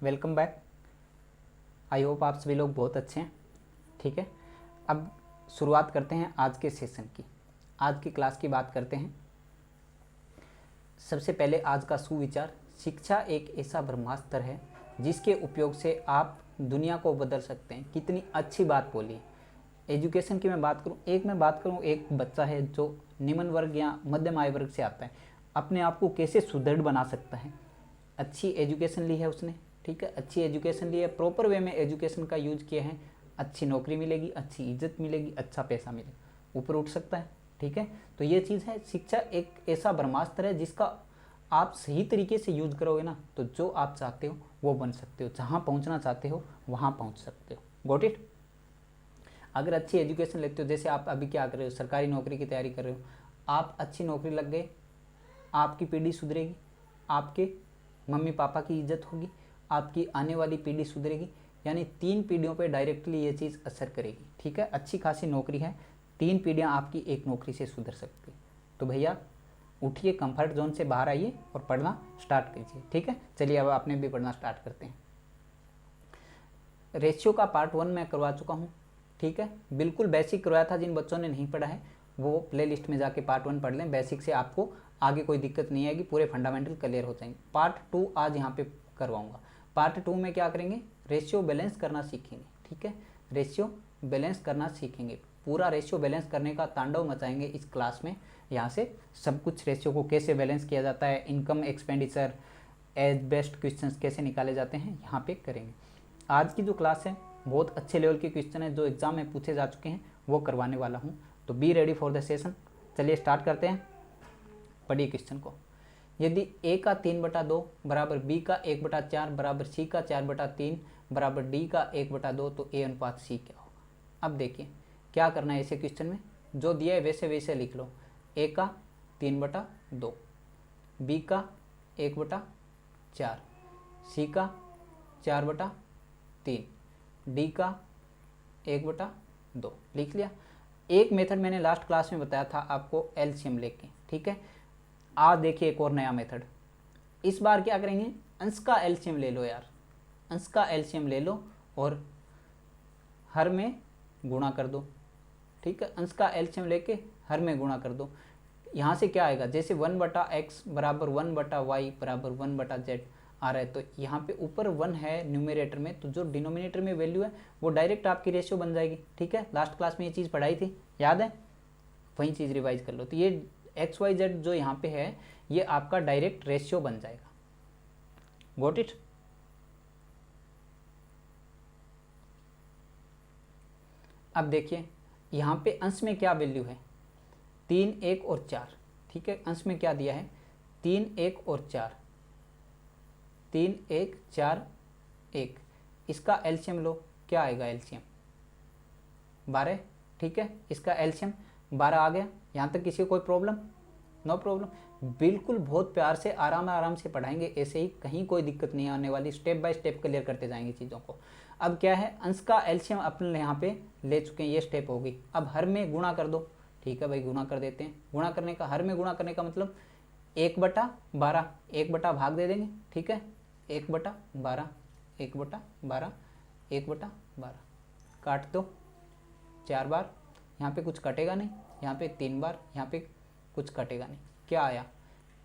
Welcome back. I hope आप सभी लोग बहुत अच्छे हैं। ठीक है, अब शुरुआत करते हैं आज के सेशन की। आज की क्लास की बात करते हैं। सबसे पहले आज का सुविचार, शिक्षा एक ऐसा ब्रह्मास्त्र है जिसके उपयोग से आप दुनिया को बदल सकते हैं। कितनी अच्छी बात बोली। एजुकेशन की मैं बात करूं, एक बच्चा है जो निम्न वर्ग या मध्यम आय वर्ग से आता है, अपने आप को कैसे सुदृढ़ बना सकता है। अच्छी एजुकेशन ली है उसने, ठीक है, अच्छी एजुकेशन ली है, प्रॉपर वे में एजुकेशन का यूज किया है, अच्छी नौकरी मिलेगी, अच्छी इज्जत मिलेगी, अच्छा पैसा मिलेगा, ऊपर उठ सकता है। ठीक है, तो ये चीज़ है, शिक्षा एक ऐसा ब्रह्मास्त्र है जिसका आप सही तरीके से यूज करोगे ना तो जो आप चाहते हो वो बन सकते हो, जहाँ पहुँचना चाहते हो वहाँ पहुँच सकते हो। Got it. अगर अच्छी एजुकेशन लेते हो, जैसे आप अभी क्या कर रहे हो, सरकारी नौकरी की तैयारी कर रहे हो, आप अच्छी नौकरी लग गए, आपकी पीढ़ी सुधरेगी, आपके मम्मी पापा की इज्जत होगी, आपकी आने वाली पीढ़ी सुधरेगी, यानी 3 पीढ़ियों पे डायरेक्टली ये चीज़ असर करेगी। ठीक है, अच्छी खासी नौकरी है, 3 पीढ़ियाँ आपकी एक नौकरी से सुधर सकती। तो भैया उठिए, कंफर्ट जोन से बाहर आइए और पढ़ना स्टार्ट कीजिए। ठीक है, चलिए अब आपने भी पढ़ना स्टार्ट करते हैं। रेशियो का पार्ट 1 मैं करवा चुका हूँ। ठीक है, बिल्कुल बेसिक करवाया था। जिन बच्चों ने नहीं पढ़ा है वो प्ले लिस्ट में जाके पार्ट 1 पढ़ लें। बेसिक से आपको आगे कोई दिक्कत नहीं आएगी, पूरे फंडामेंटल क्लियर हो जाएंगे। पार्ट 2 आज यहाँ पे करवाऊंगा। पार्ट 2 में क्या करेंगे, रेशियो बैलेंस करना सीखेंगे। ठीक है, रेशियो बैलेंस करना सीखेंगे, पूरा रेशियो बैलेंस करने का तांडव मचाएंगे इस क्लास में। यहाँ से सब कुछ रेशियो को कैसे बैलेंस किया जाता है, income expenditure, as best questions कैसे निकाले जाते हैं, यहाँ पे करेंगे। आज की जो क्लास है बहुत अच्छे लेवल के क्वेश्चन है जो एग्जाम में पूछे जा चुके हैं, वो करवाने वाला हूँ। तो be ready for the session. चलिए स्टार्ट करते हैं। पढ़िए क्वेश्चन को। यदि a का 3/2 बराबर b का 1/4 बराबर c का 4/3 बराबर d का 1/2 तो a अनुपात c क्या होगा। अब देखिए क्या करना है। ऐसे क्वेश्चन में जो दिया है वैसे वैसे लिख लो। a का 3/2, b का 1/4, c का 4/3, d का 1/2 लिख लिया। एक मेथड मैंने लास्ट क्लास में बताया था आपको, एलसीएम लेके। ठीक है, आज देखिए एक और नया मेथड। इस बार क्या करेंगे, अंश का एलसीएम ले लो यार, अंश का एलसीएम ले लो और हर में गुणा कर दो। ठीक है, अंश का एलसीएम लेके हर में गुणा कर दो। यहाँ से क्या आएगा, जैसे 1/x बराबर 1/y बराबर 1/z आ रहा है, तो यहाँ पे ऊपर 1 है न्यूमरेटर में, तो जो डिनोमिनेटर में वैल्यू है वो डायरेक्ट आपकी रेशियो बन जाएगी। ठीक है, लास्ट क्लास में ये चीज़ पढ़ाई थी, याद है, वही चीज़ रिवाइज कर लो। तो ये XYZ जो यहाँ पे है ये आपका डायरेक्ट रेशियो बन जाएगा। Got it. अब देखिए यहाँ पे अंश में क्या वैल्यू है, 3, 1 और 4। ठीक है, अंश में क्या दिया है, 3, 1 और 4, 3, 1, 4, 1। इसका एलसीएम लो, क्या आएगा एलसीएम, 12। ठीक है, इसका एलसीएम 12 आ गया। यहाँ तक किसी को कोई प्रॉब्लम? No problem. बिल्कुल बहुत प्यार से आराम से पढ़ाएंगे, ऐसे ही कहीं कोई दिक्कत नहीं आने वाली, स्टेप बाय स्टेप क्लियर करते जाएंगे चीज़ों को। अब क्या है, अंश का एलसीएम अपने यहाँ पे ले चुके हैं, ये स्टेप होगी। अब हर में गुणा कर दो। ठीक है भाई, गुणा कर देते हैं। गुणा करने का, हर में गुणा करने का मतलब 1/12, 1 बटा भाग दे देंगे। ठीक है, 1/12, 1/12, 1/12 काट दो 4 बार, यहाँ पे कुछ कटेगा नहीं, यहाँ पे 3 बार, यहाँ पे कुछ कटेगा नहीं। क्या आया,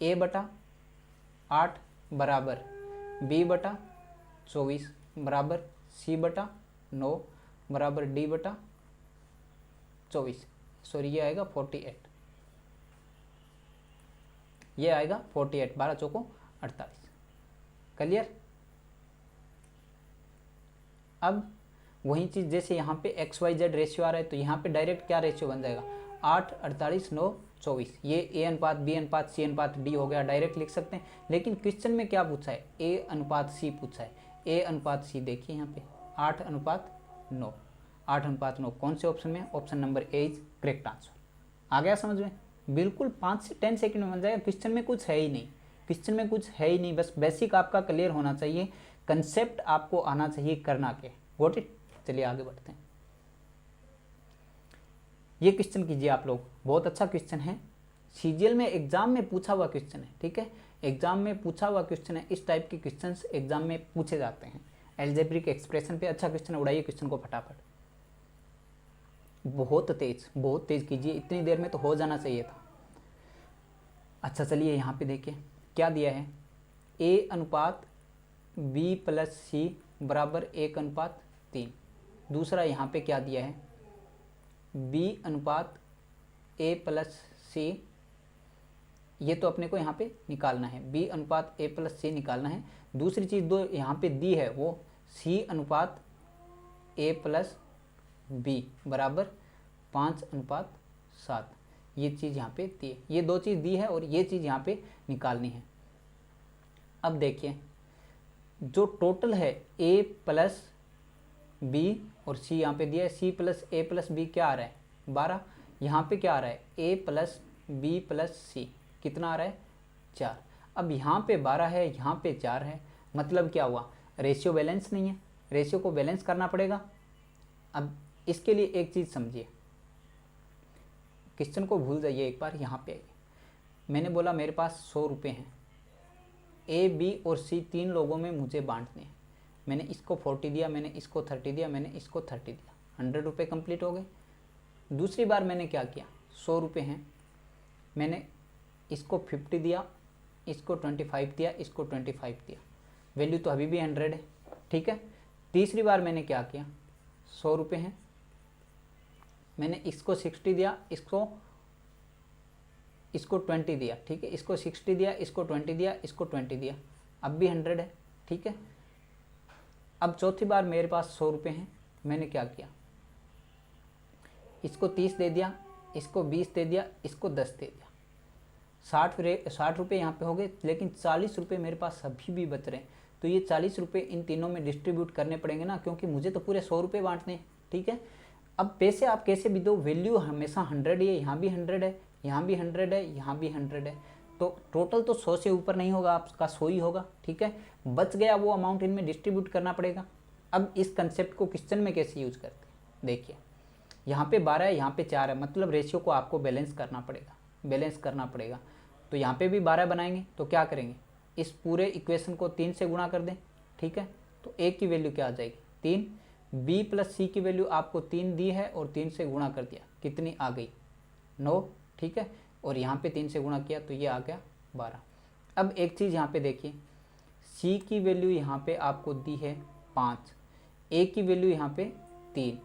a/8 बराबर b/24 बराबर c/9 बराबर d/24। सॉरी, ये आएगा 48, ये आएगा 48, 12 चौको 48। क्लियर। अब वही चीज़, जैसे यहाँ पे XYZ रेशियो आ रहा है तो यहाँ पे डायरेक्ट क्या रेशियो बन जाएगा, 8, 48, 9, 24। ये A अनुपात B अनुपात C अनुपात D हो गया, डायरेक्ट लिख सकते हैं। लेकिन क्वेश्चन में क्या पूछा है, A अनुपात C पूछा है। A अनुपात C देखिए यहाँ पे 8/9, 8/9 कौन से ऑप्शन में, option number A is correct answer. आ गया समझ में, बिल्कुल 5 से 10 सेकंड में बन जाएगा। क्वेश्चन में कुछ है ही नहीं, क्वेश्चन में कुछ है ही नहीं, बस बेसिक आपका क्लियर होना चाहिए, कंसेप्ट आपको आना चाहिए करना के। Got it. चलिए आगे बढ़ते हैं। ये क्वेश्चन कीजिए आप लोग, बहुत अच्छा क्वेश्चन है, सीजीएल में एग्जाम में पूछा हुआ क्वेश्चन है, ठीक है, एग्जाम में पूछा हुआ क्वेश्चन है। इस टाइप के क्वेश्चंस एग्जाम में पूछे जाते हैं। एल्जेब्रिक एक्सप्रेशन पे अच्छा क्वेश्चन, उड़ाइए क्वेश्चन को फटाफट। बहुत तेज कीजिए, इतनी देर में तो हो जाना चाहिए था। अच्छा चलिए यहाँ पे देखिए क्या दिया है, A अनुपात B प्लस C बराबर 1:3। दूसरा यहाँ पे क्या दिया है, B अनुपात A प्लस C, ये तो अपने को यहाँ पे निकालना है, B अनुपात A प्लस C निकालना है। दूसरी चीज़ दो यहाँ पे दी है वो C अनुपात A प्लस B बराबर 5:7, ये चीज़ यहाँ पे दी है। ये दो चीज़ दी है और ये चीज़ यहाँ पे निकालनी है। अब देखिए जो टोटल है A प्लस B और C यहाँ पे दिया है, C plus A plus B क्या आ रहा है 12, यहाँ पे क्या आ रहा है A plus B plus C कितना आ रहा है 4। अब यहाँ पे 12 है, यहाँ पे 4 है, मतलब क्या हुआ, रेशियो बैलेंस नहीं है, रेशियो को बैलेंस करना पड़ेगा। अब इसके लिए एक चीज़ समझिए, क्वेश्चन को भूल जाइए, एक बार यहाँ पे आइए। मैंने बोला मेरे पास 100 रुपये हैं, A B और C तीन लोगों में मुझे बांटने हैं। मैंने इसको 40 दिया, मैंने इसको 30 दिया, मैंने इसको 30 दिया, 100 रुपये कंप्लीट हो गए। दूसरी बार मैंने क्या किया, 100 रुपये हैं, मैंने इसको 50 दिया, इसको 25 दिया, इसको 25 दिया, वैल्यू तो अभी भी 100 है, ठीक है। तीसरी बार मैंने क्या किया, 100 रुपये हैं, मैंने इसको 60 दिया, इसको 20 दिया, ठीक है, इसको 60 दिया, इसको 20 दिया, इसको 20 दिया, अब भी 100 है, ठीक है। अब चौथी बार मेरे पास 100 रुपये हैं, मैंने क्या किया, इसको 30 दे दिया, इसको 20 दे दिया, इसको 10 दे दिया, 60 रुपये यहाँ पे हो गए, लेकिन 40 रुपये मेरे पास अभी भी बच रहे हैं। तो ये 40 रुपये इन तीनों में डिस्ट्रीब्यूट करने पड़ेंगे ना, क्योंकि मुझे तो पूरे 100 रुपये बांटने हैं, ठीक है। अब पैसे आप कैसे भी दो, वैल्यू हमेशा 100 ही है, यहाँ भी 100 है, यहाँ भी 100 है, यहाँ भी 100 है, तो टोटल तो 100 से ऊपर नहीं होगा, आपका 100 ही होगा, ठीक है। बच गया वो अमाउंट इनमें डिस्ट्रीब्यूट करना पड़ेगा। अब इस कंसेप्ट को क्वेश्चन में कैसे यूज करते हैं, देखिए यहाँ पे 12 है, यहाँ पे 4 है, मतलब रेशियो को आपको बैलेंस करना पड़ेगा। तो यहाँ पे भी 12 बनाएंगे तो क्या करेंगे, इस पूरे इक्वेशन को 3 से गुणा कर दें, ठीक है। तो A की वैल्यू क्या आ जाएगी 3, B प्लस C की वैल्यू आपको 3 दी है और 3 से गुणा कर दिया, कितनी आ गई 9, ठीक है। और यहाँ पे 3 से गुणा किया तो ये आ गया 12। अब एक चीज़ यहाँ पे देखिए, C की वैल्यू यहाँ पे आपको दी है 5, A की वैल्यू यहाँ पे 3,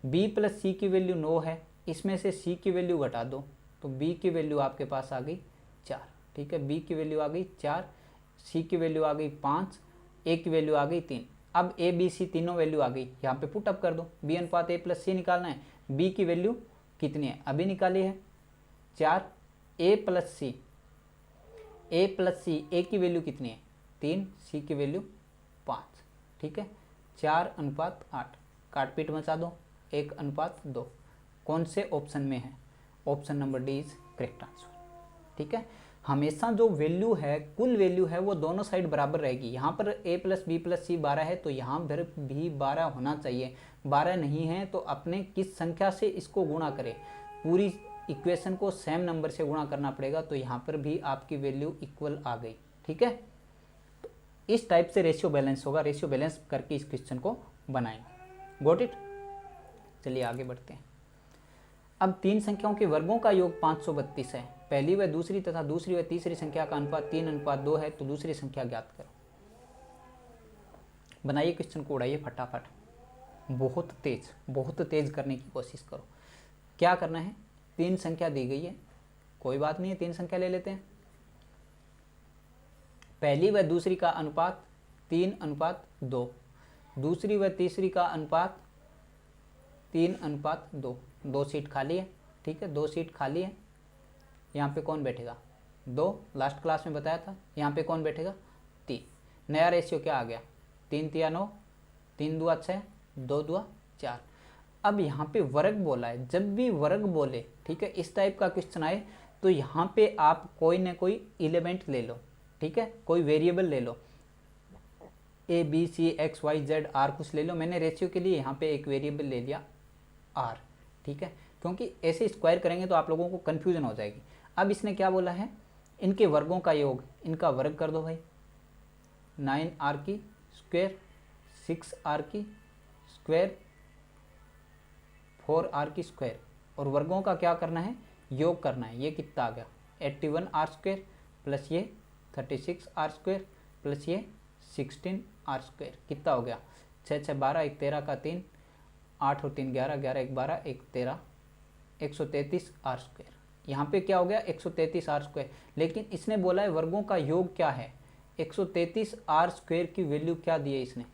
B प्लस C की वैल्यू 9 है, इसमें से C की वैल्यू घटा दो तो B की वैल्यू आपके पास आ गई 4, ठीक है। B की वैल्यू आ गई 4, C की वैल्यू आ गई 5, A की वैल्यू आ गई 3। अब A B C तीनों वैल्यू आ गई, यहाँ पे पुट अप कर दो, B अनुपात A प्लस C निकालना है। B की वैल्यू कितनी है, अभी निकाली है 4, A प्लस C, A की वैल्यू कितनी है 3, C की वैल्यू 5, ठीक है। 4:8, काट पीट मचा दो, 1:2, कौन से ऑप्शन में है, option number D is correct answer, ठीक है। हमेशा जो वैल्यू है, कुल वैल्यू है, वो दोनों साइड बराबर रहेगी। यहाँ पर A plus B plus C 12 है तो यहाँ पर भी 12 होना चाहिए, 12 नहीं है तो अपने किस संख्या से इसको गुणा करें, पूरी इक्वेशन को सेम नंबर से गुणा करना पड़ेगा, तो यहाँ पर भी आपकी वैल्यू इक्वल आ गई, ठीक है। तो इस टाइप से रेशियो बैलेंस होगा, रेशियो बैलेंस करके इस क्वेश्चन को बनाएंगे। Got it. चलिए आगे बढ़ते हैं। अब तीन संख्याओं के वर्गों का योग 532 है, पहली व दूसरी तथा दूसरी व तीसरी संख्या का अनुपात 3:2 है, तो दूसरी संख्या ज्ञात करो। बनाइए क्वेश्चन को, उड़ाइए फटाफट, बहुत तेज करने की कोशिश करो। क्या करना है, तीन संख्या दी गई है, कोई बात नहीं है, तीन संख्या ले लेते हैं। पहली व दूसरी का अनुपात 3:2, दूसरी व तीसरी का अनुपात 3:2, 2 सीट खाली है, ठीक है, 2 सीट खाली है। यहाँ पे कौन बैठेगा 2, लास्ट क्लास में बताया था। यहाँ पे कौन बैठेगा 3। नया रेशियो क्या आ गया 3 3 9, 3 2 6, 2 2 4। अब यहाँ पे वर्ग बोला है, जब भी वर्ग बोले, ठीक है, इस टाइप का क्वेश्चन आए तो यहाँ पे आप कोई ना कोई एलिमेंट ले लो, ठीक है, कोई वेरिएबल ले लो, A B C X Y Z R कुछ ले लो। मैंने रेशियो के लिए यहाँ पे एक वेरिएबल ले लिया R, ठीक है, क्योंकि ऐसे स्क्वायर करेंगे तो आप लोगों को कन्फ्यूजन हो जाएगी। अब इसने क्या बोला है, इनके वर्गों का योग, इनका वर्ग कर दो भाई, 9r की स्क्वायर, 6r की स्क्वायर, 4r की स्क्वायर, और वर्गों का क्या करना है, योग करना है। ये कितना आ गया, 81r स्क्वायर प्लस ये 36r स्क्वायर प्लस ये 16r स्क्वायर, कितना हो गया, 6 6 12, 1 13 का 3, 8 और 3 11, 11 1 12, 1 13, 133r स्क्वायर। यहाँ पे क्या हो गया, 133r स्क्वायर, लेकिन इसने बोला है वर्गों का योग क्या है। 133r स्क्वायर की वैल्यू क्या दी है इसने,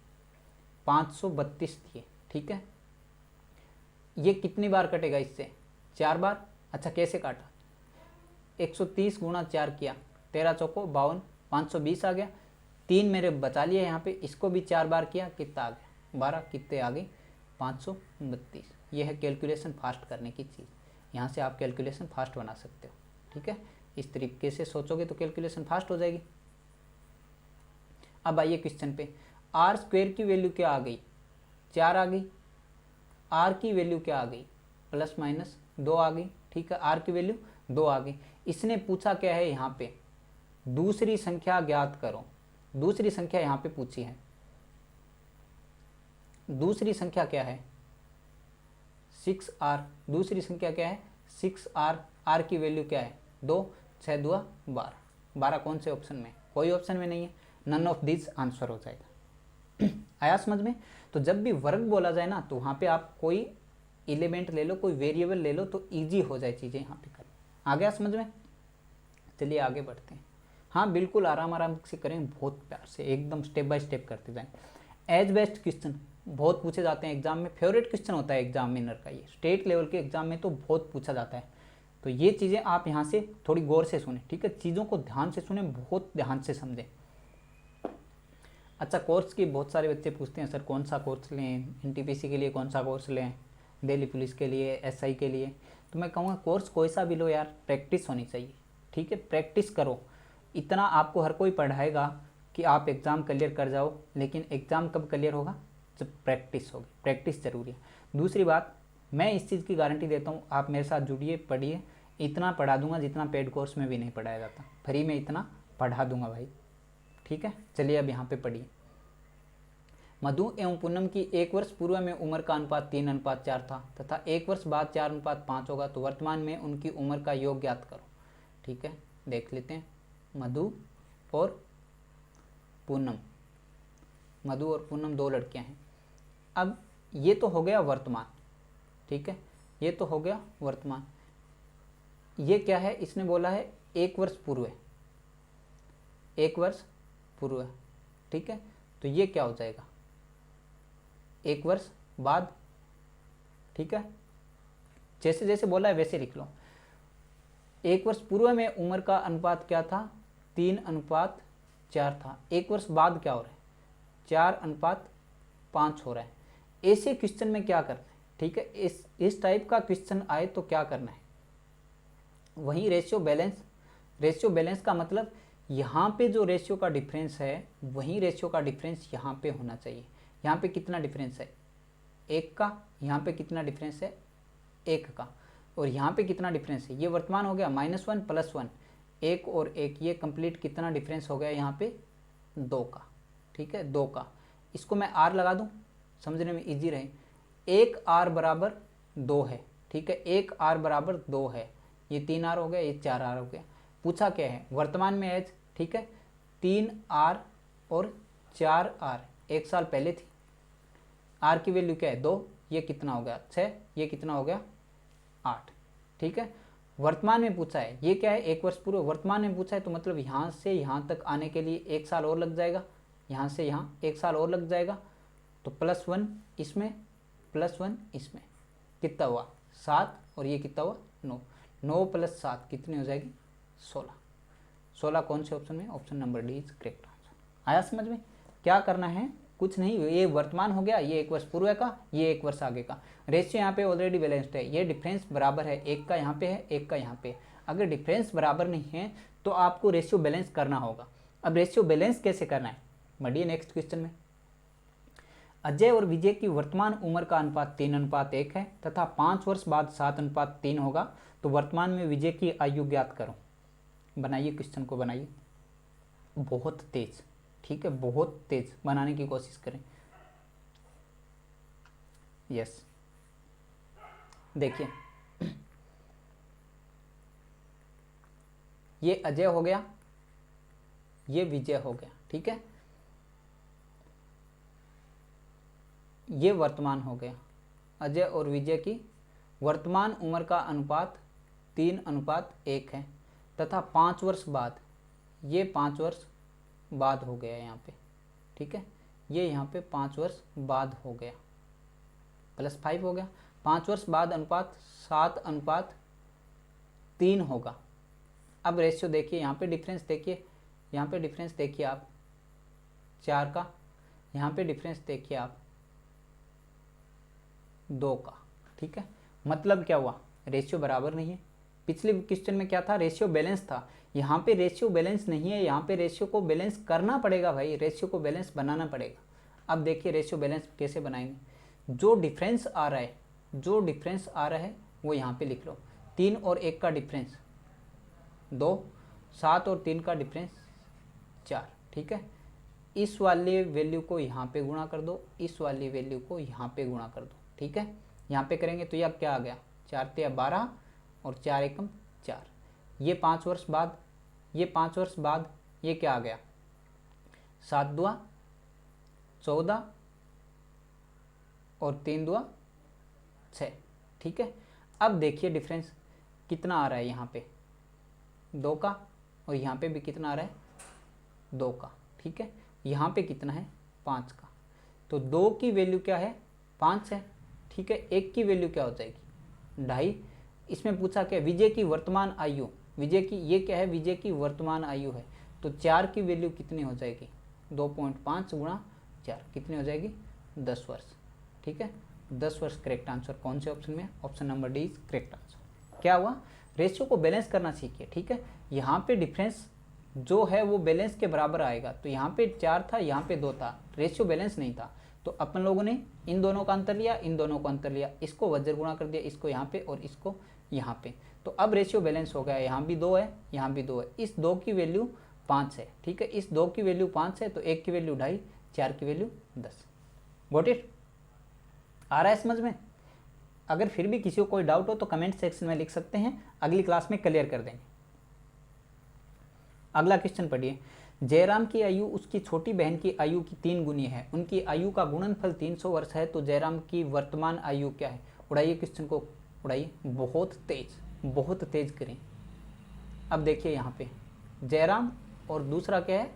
532 दिए, ठीक है। ये कितनी बार कटेगा इससे, 4 बार। अच्छा कैसे काटा, 130 गुणा 4 किया, 13 चौको 52, 520 आ गया। 3 मेरे बचा लिए यहाँ पे, इसको भी 4 बार किया, कितना आ गया 12, कितने आ गई 532। ये है कैलकुलेशन फास्ट करने की चीज़, यहाँ से आप कैलकुलेशन फास्ट बना सकते हो, ठीक है। इस तरीके से सोचोगे तो कैलकुलेशन फास्ट हो जाएगी। अब आइए क्वेश्चन पे, आर स्क्वायर की वैल्यू क्या आ गई, 4 आ गई। आर की वैल्यू क्या आ गई, प्लस माइनस 2 आ गई, ठीक है। आर की वैल्यू 2 आ गई। इसने पूछा क्या है यहाँ पे, दूसरी संख्या ज्ञात करो। दूसरी संख्या यहाँ पे पूछी है, दूसरी संख्या क्या है 6r। दूसरी संख्या क्या है 6r। r की वैल्यू क्या है 2, 6 2 12, 12 कौन से ऑप्शन में, कोई ऑप्शन में नहीं है, नन ऑफ दिस आंसर हो जाएगा। आया समझ में। तो जब भी वर्ग बोला जाए ना, तो वहाँ पे आप कोई एलिमेंट ले लो, कोई वेरिएबल ले लो, तो इजी हो जाए चीज़ें यहाँ पे करना। आ गया समझ में। चलिए आगे बढ़ते हैं। हाँ बिल्कुल आराम आराम से करें, बहुत प्यार से एकदम स्टेप बाय स्टेप करते जाएं। एज बेस्ट क्वेश्चन बहुत पूछे जाते हैं एग्जाम में, फेवरेट क्वेश्चन होता है एग्जामिनर का ये, स्टेट लेवल के एग्जाम में तो बहुत पूछा जाता है। तो ये चीज़ें आप यहाँ से थोड़ी गौर से सुने, ठीक है, चीज़ों को ध्यान से सुने, बहुत ध्यान से समझें। अच्छा कोर्स की बहुत सारे बच्चे पूछते हैं सर कौन सा कोर्स लें, एनटीपीसी के लिए कौन सा कोर्स लें, दिल्ली पुलिस के लिए, एसआई के लिए। तो मैं कहूँगा कोर्स कोई सा भी लो यार, प्रैक्टिस होनी चाहिए, ठीक है, प्रैक्टिस करो। इतना आपको हर कोई पढ़ाएगा कि आप एग्ज़ाम क्लियर कर जाओ, लेकिन एग्ज़ाम कब क्लियर होगा, जब प्रैक्टिस होगी। प्रैक्टिस ज़रूरी है। दूसरी बात, मैं इस चीज़ की गारंटी देता हूँ, आप मेरे साथ जुड़िए, पढ़िए, इतना पढ़ा दूंगा जितना पेड कोर्स में भी नहीं पढ़ाया जाता, फ्री में इतना पढ़ा दूंगा भाई, ठीक है। चलिए अब यहाँ पे पढ़िए। मधु एवं पूनम की 1 वर्ष पूर्व में उम्र का अनुपात 3:4 था तथा 1 वर्ष बाद 4:5 होगा, तो वर्तमान में उनकी उम्र का योग ज्ञात करो, ठीक है। देख लेते हैं, मधु और पूनम, मधु और पूनम 2 लड़कियां हैं। अब ये तो हो गया वर्तमान, ठीक है, ये तो हो गया वर्तमान। ये क्या है, इसने बोला है 1 वर्ष पूर्व, 1 वर्ष पूर्व, ठीक है। तो ये क्या हो जाएगा 1 वर्ष बाद, ठीक है, जैसे जैसे बोला है वैसे लिख लो। 1 वर्ष पूर्व में उम्र का अनुपात क्या था, 3:4 था। 1 वर्ष बाद क्या हो रहा है, 4:5 हो रहा है। ऐसे क्वेश्चन में क्या करना है, ठीक है, इस टाइप का क्वेश्चन आए तो क्या करना है, वही रेशियो बैलेंस। रेशियो बैलेंस का मतलब यहाँ पे जो रेशियो का डिफरेंस है, वही रेशियो का डिफरेंस यहाँ पे होना चाहिए। यहाँ पे कितना डिफरेंस है 1 का, यहाँ पे कितना डिफरेंस है 1 का, और यहाँ पे कितना डिफरेंस है, ये वर्तमान हो गया -1 +1, 1 और 1, ये कंप्लीट कितना डिफरेंस हो गया यहाँ पे 2 का, ठीक है, 2 का। इसको मैं r लगा दूँ, समझने में इजी रहे। 1r बराबर 2 है, ठीक है, 1r बराबर 2 है, ये 3r हो गया, ये 4r हो गया। पूछा क्या है वर्तमान में एज, ठीक है, 3r और 4r 1 साल पहले थी। r की वैल्यू क्या है 2, ये कितना हो गया 6, ये कितना हो गया 8, ठीक है। वर्तमान में पूछा है, ये क्या है 1 वर्ष पूर्व, वर्तमान में पूछा है, तो मतलब यहाँ से यहाँ तक आने के लिए 1 साल और लग जाएगा, यहाँ से यहाँ 1 साल और लग जाएगा, तो +1 इसमें, +1 इसमें, कितना हुआ 7, और ये कितना हुआ 9, 9 + 7 कितनी हो जाएगी 16। 16 कौन से ऑप्शन में, option number D is correct answer. आया समझ में। क्या करना है, कुछ नहीं, ये वर्तमान हो गया, ये 1 वर्ष पूर्व का, ये 1 वर्ष आगे का। रेशियो यहाँ पे ऑलरेडी बैलेंस्ड है, ये डिफरेंस बराबर है, 1 का यहाँ पे है, 1 का यहाँ पे। अगर डिफरेंस बराबर नहीं है तो आपको रेशियो बैलेंस करना होगा। अब रेशियो बैलेंस कैसे करना है, बढ़िए नेक्स्ट क्वेश्चन में। अजय और विजय की वर्तमान उम्र का अनुपात 3:1 है तथा 5 वर्ष बाद 7:3 होगा, तो वर्तमान में विजय की आयु ज्ञात करो। बनाइए क्वेश्चन को, बनाइए बहुत तेज, ठीक है, बहुत तेज बनाने की कोशिश करें। यस, देखिए ये अजय हो गया, ये विजय हो गया, ठीक है, ये वर्तमान हो गया। अजय और विजय की वर्तमान उम्र का अनुपात 3:1 है तथा 5 वर्ष बाद, ये 5 वर्ष बाद हो गया यहाँ पे, ठीक है, ये यहाँ पे 5 वर्ष बाद हो गया, +5 हो गया। 5 वर्ष बाद अनुपात 7:3 होगा। अब रेशियो देखिए, यहाँ पे डिफरेंस देखिए, यहाँ पे डिफरेंस देखिए आप 4 का, यहाँ पे डिफरेंस देखिए आप 2 का, ठीक है। मतलब क्या हुआ, रेशियो बराबर नहीं है। पिछले क्वेश्चन में क्या था, रेशियो बैलेंस था, यहाँ पे रेशियो बैलेंस नहीं है, यहाँ पे रेशियो को बैलेंस करना पड़ेगा भाई, रेशियो को बैलेंस बनाना पड़ेगा। अब देखिए रेशियो बैलेंस कैसे बनाएंगे, जो डिफरेंस आ रहा है, जो डिफरेंस आ रहा है वो यहाँ पे लिख लो। 3 और 1 का डिफरेंस 2, 7 और 3 का डिफरेंस 4, ठीक है। इस वाली वैल्यू को यहाँ पे गुणा कर दो, इस वाली वैल्यू को यहाँ पे गुणा कर दो, ठीक है। यहाँ पे करेंगे तो ये अब क्या आ गया, 4 × 12 और 4 × 4। ये 5 वर्ष बाद, ये 5 वर्ष बाद ये क्या आ गया, 7 × 2 = 14 और 3 × 2 = 6, ठीक है। अब देखिए डिफरेंस कितना आ रहा है, यहाँ पे 2 का, और यहाँ पे भी कितना आ रहा है, 2 का, ठीक है। यहाँ पे कितना है, 5 का। तो 2 की वैल्यू क्या है, 5 है, ठीक है। 1 की वैल्यू क्या हो जाएगी, 2.5। इसमें पूछा क्या, विजय की वर्तमान आयु, विजय की, ये क्या है, विजय की वर्तमान आयु है, तो 4 की वैल्यू कितनी हो जाएगी, 2.5 × 4 कितनी हो जाएगी, 10 वर्ष, ठीक है। 10 वर्ष करेक्ट आंसर कौन से ऑप्शन में, option number D is correct answer. क्या हुआ, रेशियो को बैलेंस करना सीखिए, ठीक है। यहाँ पे डिफरेंस जो है वो बैलेंस के बराबर आएगा, तो यहाँ पे 4 था, यहाँ पे 2 था, रेशियो बैलेंस नहीं था, तो अपन लोगों ने इन दोनों का अंतर लिया, इन दोनों का अंतर लिया, इसको वज्र गुणा कर दिया, इसको यहाँ पे और इसको यहाँ पे, तो अब रेशियो बैलेंस हो गया। यहाँ भी 2 है, यहाँ भी 2 है, इस 2 की वैल्यू 5 है, ठीक है, इस 2 की वैल्यू 5 है, तो 1 की वैल्यू 2.5, 4 की वैल्यू 10। गॉट इट, आ रहा है समझ में। अगर फिर भी किसी को कोई डाउट हो तो कमेंट सेक्शन में लिख सकते हैं, अगली क्लास में क्लियर कर देंगे। अगला क्वेश्चन पढ़िए, जयराम की आयु उसकी छोटी बहन की आयु की 3 गुनी है, उनकी आयु का गुणनफल 300 वर्ष है, तो जयराम की वर्तमान आयु क्या है। उड़ाइए क्वेश्चन को, उड़ाइए, बहुत तेज करें। अब देखिए यहाँ पे जयराम और दूसरा क्या है,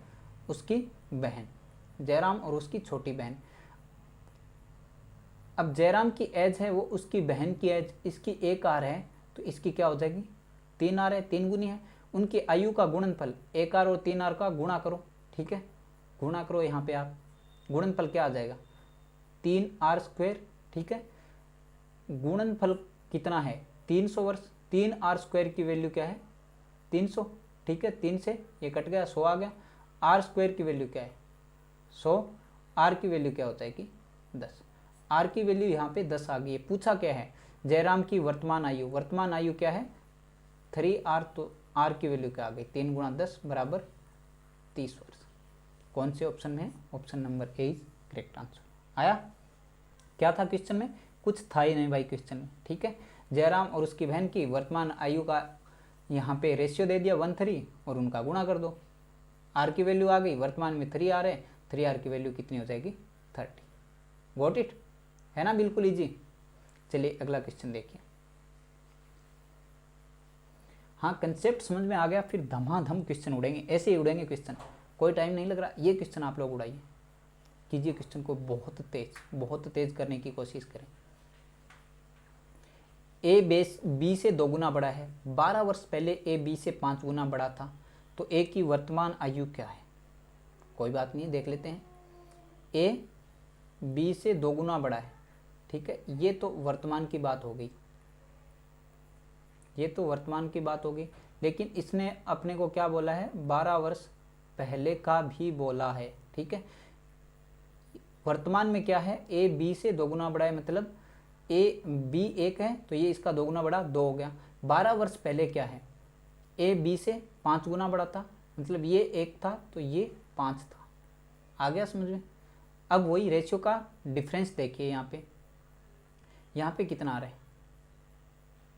उसकी बहन, जयराम और उसकी छोटी बहन। अब जयराम की एज है वो उसकी बहन की एज, इसकी 1 आर है, तो इसकी क्या हो जाएगी, 3 आर है, 3 गुनी है। उनकी आयु का गुणनफल 1 आर और 3 आर का गुणा करो, ठीक है, गुणा करो। यहाँ पे आप गुणनफल क्या आ जाएगा, 3r², ठीक है। गुणनफल कितना है, 300 वर्ष, 3r² की वैल्यू क्या है, 300, ठीक है, 3 से ये कट गया, 100 आ गया। r² की वैल्यू क्या है, 100, r की वैल्यू क्या हो जाएगी, 10, r की वैल्यू यहाँ पे 10 आ गई है। पूछा क्या है, जयराम की वर्तमान आयु, वर्तमान आयु क्या है 3r, तो r की वैल्यू क्या आ गई, 3 × 10 = 30 वर्ष। कौन से ऑप्शन में है, option number A is correct answer. आया, क्या था क्वेश्चन में, कुछ था ही नहीं भाई क्वेश्चन में, ठीक है। जयराम और उसकी बहन की वर्तमान आयु का यहाँ पे रेशियो दे दिया 1:3 और उनका गुणा कर दो, r की वैल्यू आ गई, वर्तमान में 3r है, 3r की वैल्यू कितनी हो जाएगी, 30। गॉट इट, है ना, बिल्कुल इजी। चलिए अगला क्वेश्चन देखिए। हाँ, कंसेप्ट समझ में आ गया, फिर धमाधम क्वेश्चन उड़ेंगे, ऐसे ही उड़ेंगे क्वेश्चन, कोई टाइम नहीं लग रहा। ये क्वेश्चन आप लोग उड़ाइए, कीजिए क्वेश्चन को बहुत तेज करने की कोशिश करें। ए बी से 2 गुना बड़ा है, 12 वर्ष पहले ए बी से 5 गुना बड़ा था, तो ए की वर्तमान आयु क्या है। कोई बात नहीं, देख लेते हैं। ए बी से 2 गुना बड़ा है, ठीक है, ये तो वर्तमान की बात हो गई, ये तो वर्तमान की बात होगी, लेकिन इसने अपने को क्या बोला है, 12 वर्ष पहले का भी बोला है, ठीक है। वर्तमान में क्या है, ए बी से 2 गुना बड़ा है, मतलब ए बी 1 है, तो ये इसका 2 गुना बड़ा 2 हो गया। 12 वर्ष पहले क्या है, ए बी से 5 गुना बड़ा था, मतलब ये 1 था तो ये 5 था। आ गया समझ में। अब वही रेशियो का डिफरेंस देखिए, यहाँ पे कितना आ रहा है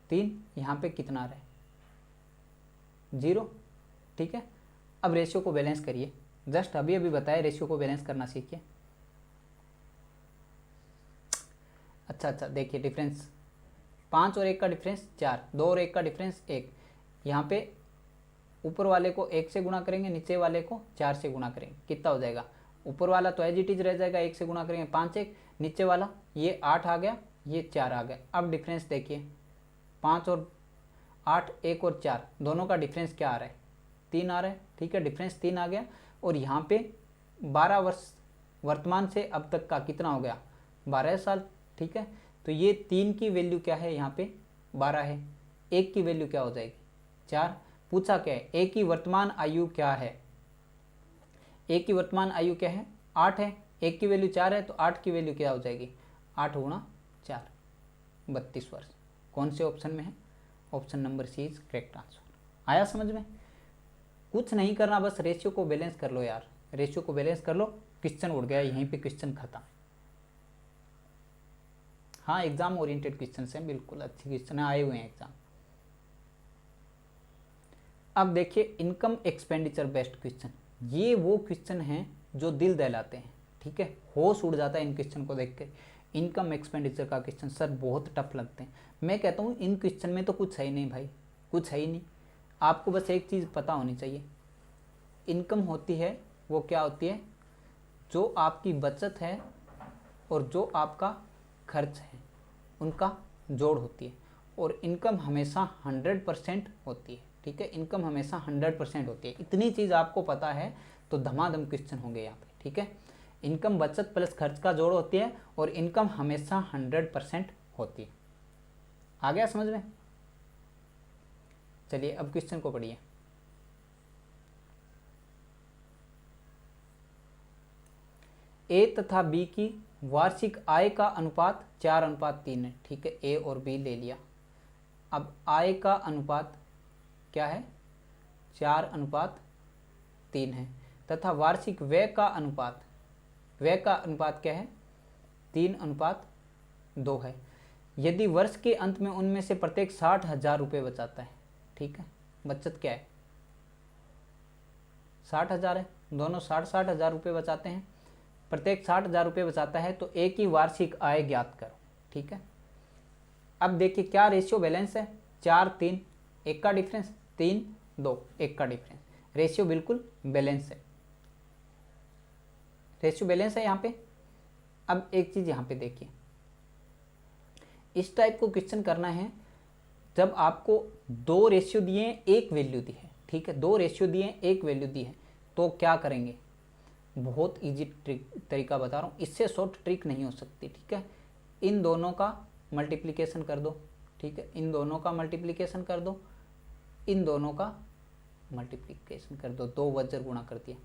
3, यहाँ पे कितना आ रहा है 0, ठीक है। अब रेशियो को बैलेंस करिए, जस्ट अभी अभी बताया रेशियो को बैलेंस करना सीखिए। अच्छा देखिए डिफरेंस 5 और 1 का डिफरेंस 4, 2 और 1 का डिफरेंस 1। यहाँ पे ऊपर वाले को 1 से गुणा करेंगे, नीचे वाले को 4 से गुणा करेंगे, कितना हो जाएगा, ऊपर वाला तो एज इट इज रह जाएगा, 1 से गुणा करेंगे 5 1, नीचे वाला ये 8 आ गया, ये 4 आ गया। अब डिफरेंस देखिए 5 और 8, 1 और 4 दोनों का डिफरेंस क्या आ रहा है 3 आ रहा है, ठीक है, डिफरेंस 3 आ गया। और यहाँ पे 12 वर्ष वर्तमान से अब तक का कितना हो गया 12 साल, ठीक है। तो ये 3 की वैल्यू क्या है, यहाँ पे 12 है, 1 की वैल्यू क्या हो जाएगी 4। पूछा क्या है, ए की वर्तमान आयु क्या है, ए की वर्तमान आयु क्या है 8 है, 1 की वैल्यू 4 है, तो 8 की वैल्यू क्या हो जाएगी 8 गुणा 4, 32 वर्ष। कौन से ऑप्शन में है, option number C is correct answer. आया समझ में। कुछ नहीं करना, बस रेशियो को बैलेंस कर लो यार, रेशियो को बैलेंस कर लो, क्वेश्चन उड़ गया, यहीं पे क्वेश्चन खत्म। हाँ एग्जाम ओरिएंटेड क्वेश्चन है, बिल्कुल अच्छे क्वेश्चन आए हुए हैं एग्जाम। अब देखिए इनकम एक्सपेंडिचर बेस्ड क्वेश्चन, ये वो क्वेश्चन हैं जो दिल दहलाते हैं, ठीक है, होश उड़ जाता है इन क्वेश्चन को देख के। इनकम एक्सपेंडिचर का क्वेश्चन सर बहुत टफ लगते हैं, मैं कहता हूँ इन क्वेश्चन में तो कुछ है ही नहीं भाई, कुछ है ही नहीं। आपको बस एक चीज़ पता होनी चाहिए, इनकम होती है वो क्या होती है, जो आपकी बचत है और जो आपका खर्च है उनका जोड़ होती है। और इनकम हमेशा 100% होती है, ठीक है, इनकम हमेशा 100% होती है। इतनी चीज़ आपको पता है तो धमाधम क्वेश्चन होंगे यहाँ पे, ठीक है। इनकम बचत प्लस खर्च का जोड़ होती है और इनकम हमेशा 100% होती है। आ गया समझ में। चलिए अब क्वेश्चन को पढ़िए। ए तथा बी की वार्षिक आय का अनुपात 4:3 है, ठीक है, ए और बी ले लिया। अब आय का अनुपात क्या है 4:3 है, तथा वार्षिक व्यय का अनुपात क्या है 3:2 है। यदि वर्ष के अंत में उनमें से प्रत्येक 60,000 रुपये बचाता है, ठीक है, बचत क्या है 60,000 है, दोनों 60,000 रुपये बचाते हैं, प्रत्येक 60,000 रुपये बचाता है, तो ए की वार्षिक आय ज्ञात करो, ठीक है। अब देखिए क्या रेशियो बैलेंस है 4:3, 1 का डिफरेंस 3:2, 1 का डिफरेंस, रेशियो बिल्कुल बैलेंस है, रेशियो बैलेंस है यहाँ पे। अब एक चीज़ यहाँ पे देखिए, इस टाइप को क्वेश्चन करना है जब आपको 2 रेशियो दिए हैं 1 वैल्यू दी है, ठीक है, 2 रेशियो दिए हैं 1 वैल्यू दी है, तो क्या करेंगे, बहुत इजी तरीका बता रहा हूँ, इससे शॉर्ट ट्रिक नहीं हो सकती, ठीक है। इन दोनों का मल्टीप्लिकेशन कर दो, ठीक है, इन दोनों का मल्टीप्लिकेशन कर दो, इन दोनों का मल्टीप्लिकेशन कर दो, 2 वज्र गुणा कर दिया,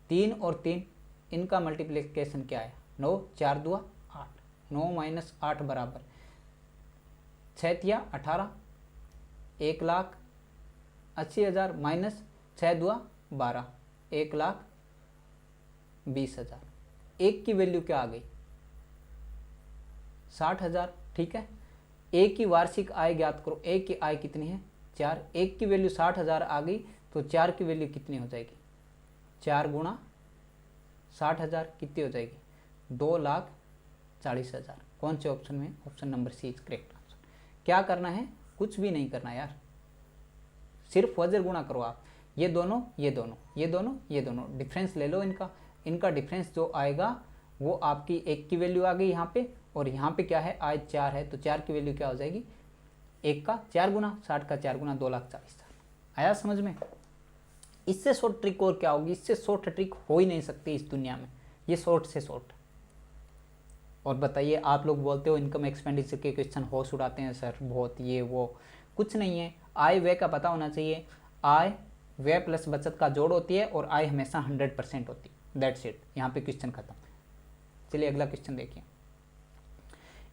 3 और 3 इनका मल्टीप्लिकेशन क्या है 9, 4 दूआ 8, 9 माइनस 8 बराबर 6 तिया 18, 1,80,000 माइनस 6 दुआ 12, 1,20,000। 1 की वैल्यू क्या आ गई 60,000, ठीक है। ए की वार्षिक आय ज्ञात करो, ए की आय कितनी है 4, 1 की वैल्यू 60,000 आ गई, तो 4 की वैल्यू कितनी हो जाएगी 4 गुणा 60,000 कितनी हो जाएगी 2,40,000। कौन से ऑप्शन में, option number C is correct answer. क्या करना है, कुछ भी नहीं करना यार, सिर्फ वज्र गुणा करो आप, ये दोनों ये दोनों ये दोनों ये दोनों, डिफरेंस ले लो इनका डिफरेंस जो आएगा वो आपकी 1 की वैल्यू आ गई यहाँ पे, और यहाँ पे क्या है आय 4 है, तो 4 की वैल्यू क्या हो जाएगी 1 का 4 गुना 60 का 4 गुना 2,40,000। आया समझ में। इससे शॉर्ट ट्रिक और क्या होगी, इससे शॉर्ट ट्रिक हो ही नहीं सकती इस दुनिया में, ये शॉर्ट से शॉर्ट। और बताइए, आप लोग बोलते हो इनकम एक्सपेंडिचर के क्वेश्चन होश उड़ाते हैं सर बहुत, ये वो, कुछ नहीं है, आय व्यय का पता होना चाहिए, आय व्यय प्लस बचत का जोड़ होती है और आय हमेशा 100% होती है, दैट्स इट, यहाँ पे क्वेश्चन खत्म। चलिए अगला क्वेश्चन देखिए।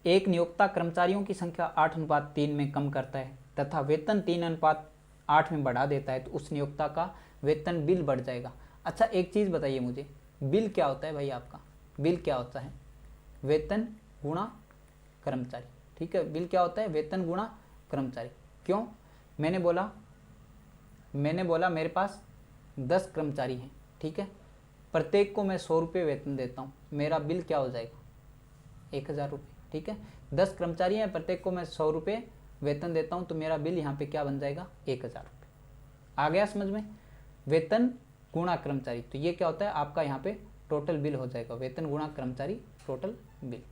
एक नियोक्ता कर्मचारियों की संख्या 8:3 में कम करता है, तथा वेतन 3:8 में बढ़ा देता है तो उस नियोक्ता का वेतन बिल बढ़ जाएगा। अच्छा एक चीज़ बताइए मुझे, बिल क्या होता है भाई आपका? बिल क्या होता है? वेतन गुणा कर्मचारी। ठीक है, बिल क्या होता है? वेतन गुणा कर्मचारी। क्यों? मैंने बोला मेरे पास 10 कर्मचारी हैं, ठीक है, प्रत्येक को मैं 100 रुपये वेतन देता हूँ, मेरा बिल क्या हो जाएगा? 1000 रुपये। ठीक है, 10 कर्मचारी हैं, प्रत्येक को मैं 100 रुपये वेतन देता हूँ, तो मेरा बिल यहाँ पे क्या बन जाएगा? 1000 रुपये। आ गया समझ में? वेतन गुणा कर्मचारी, तो ये क्या होता है आपका यहाँ पे टोटल बिल हो जाएगा, वेतन गुणा कर्मचारी टोटल बिल।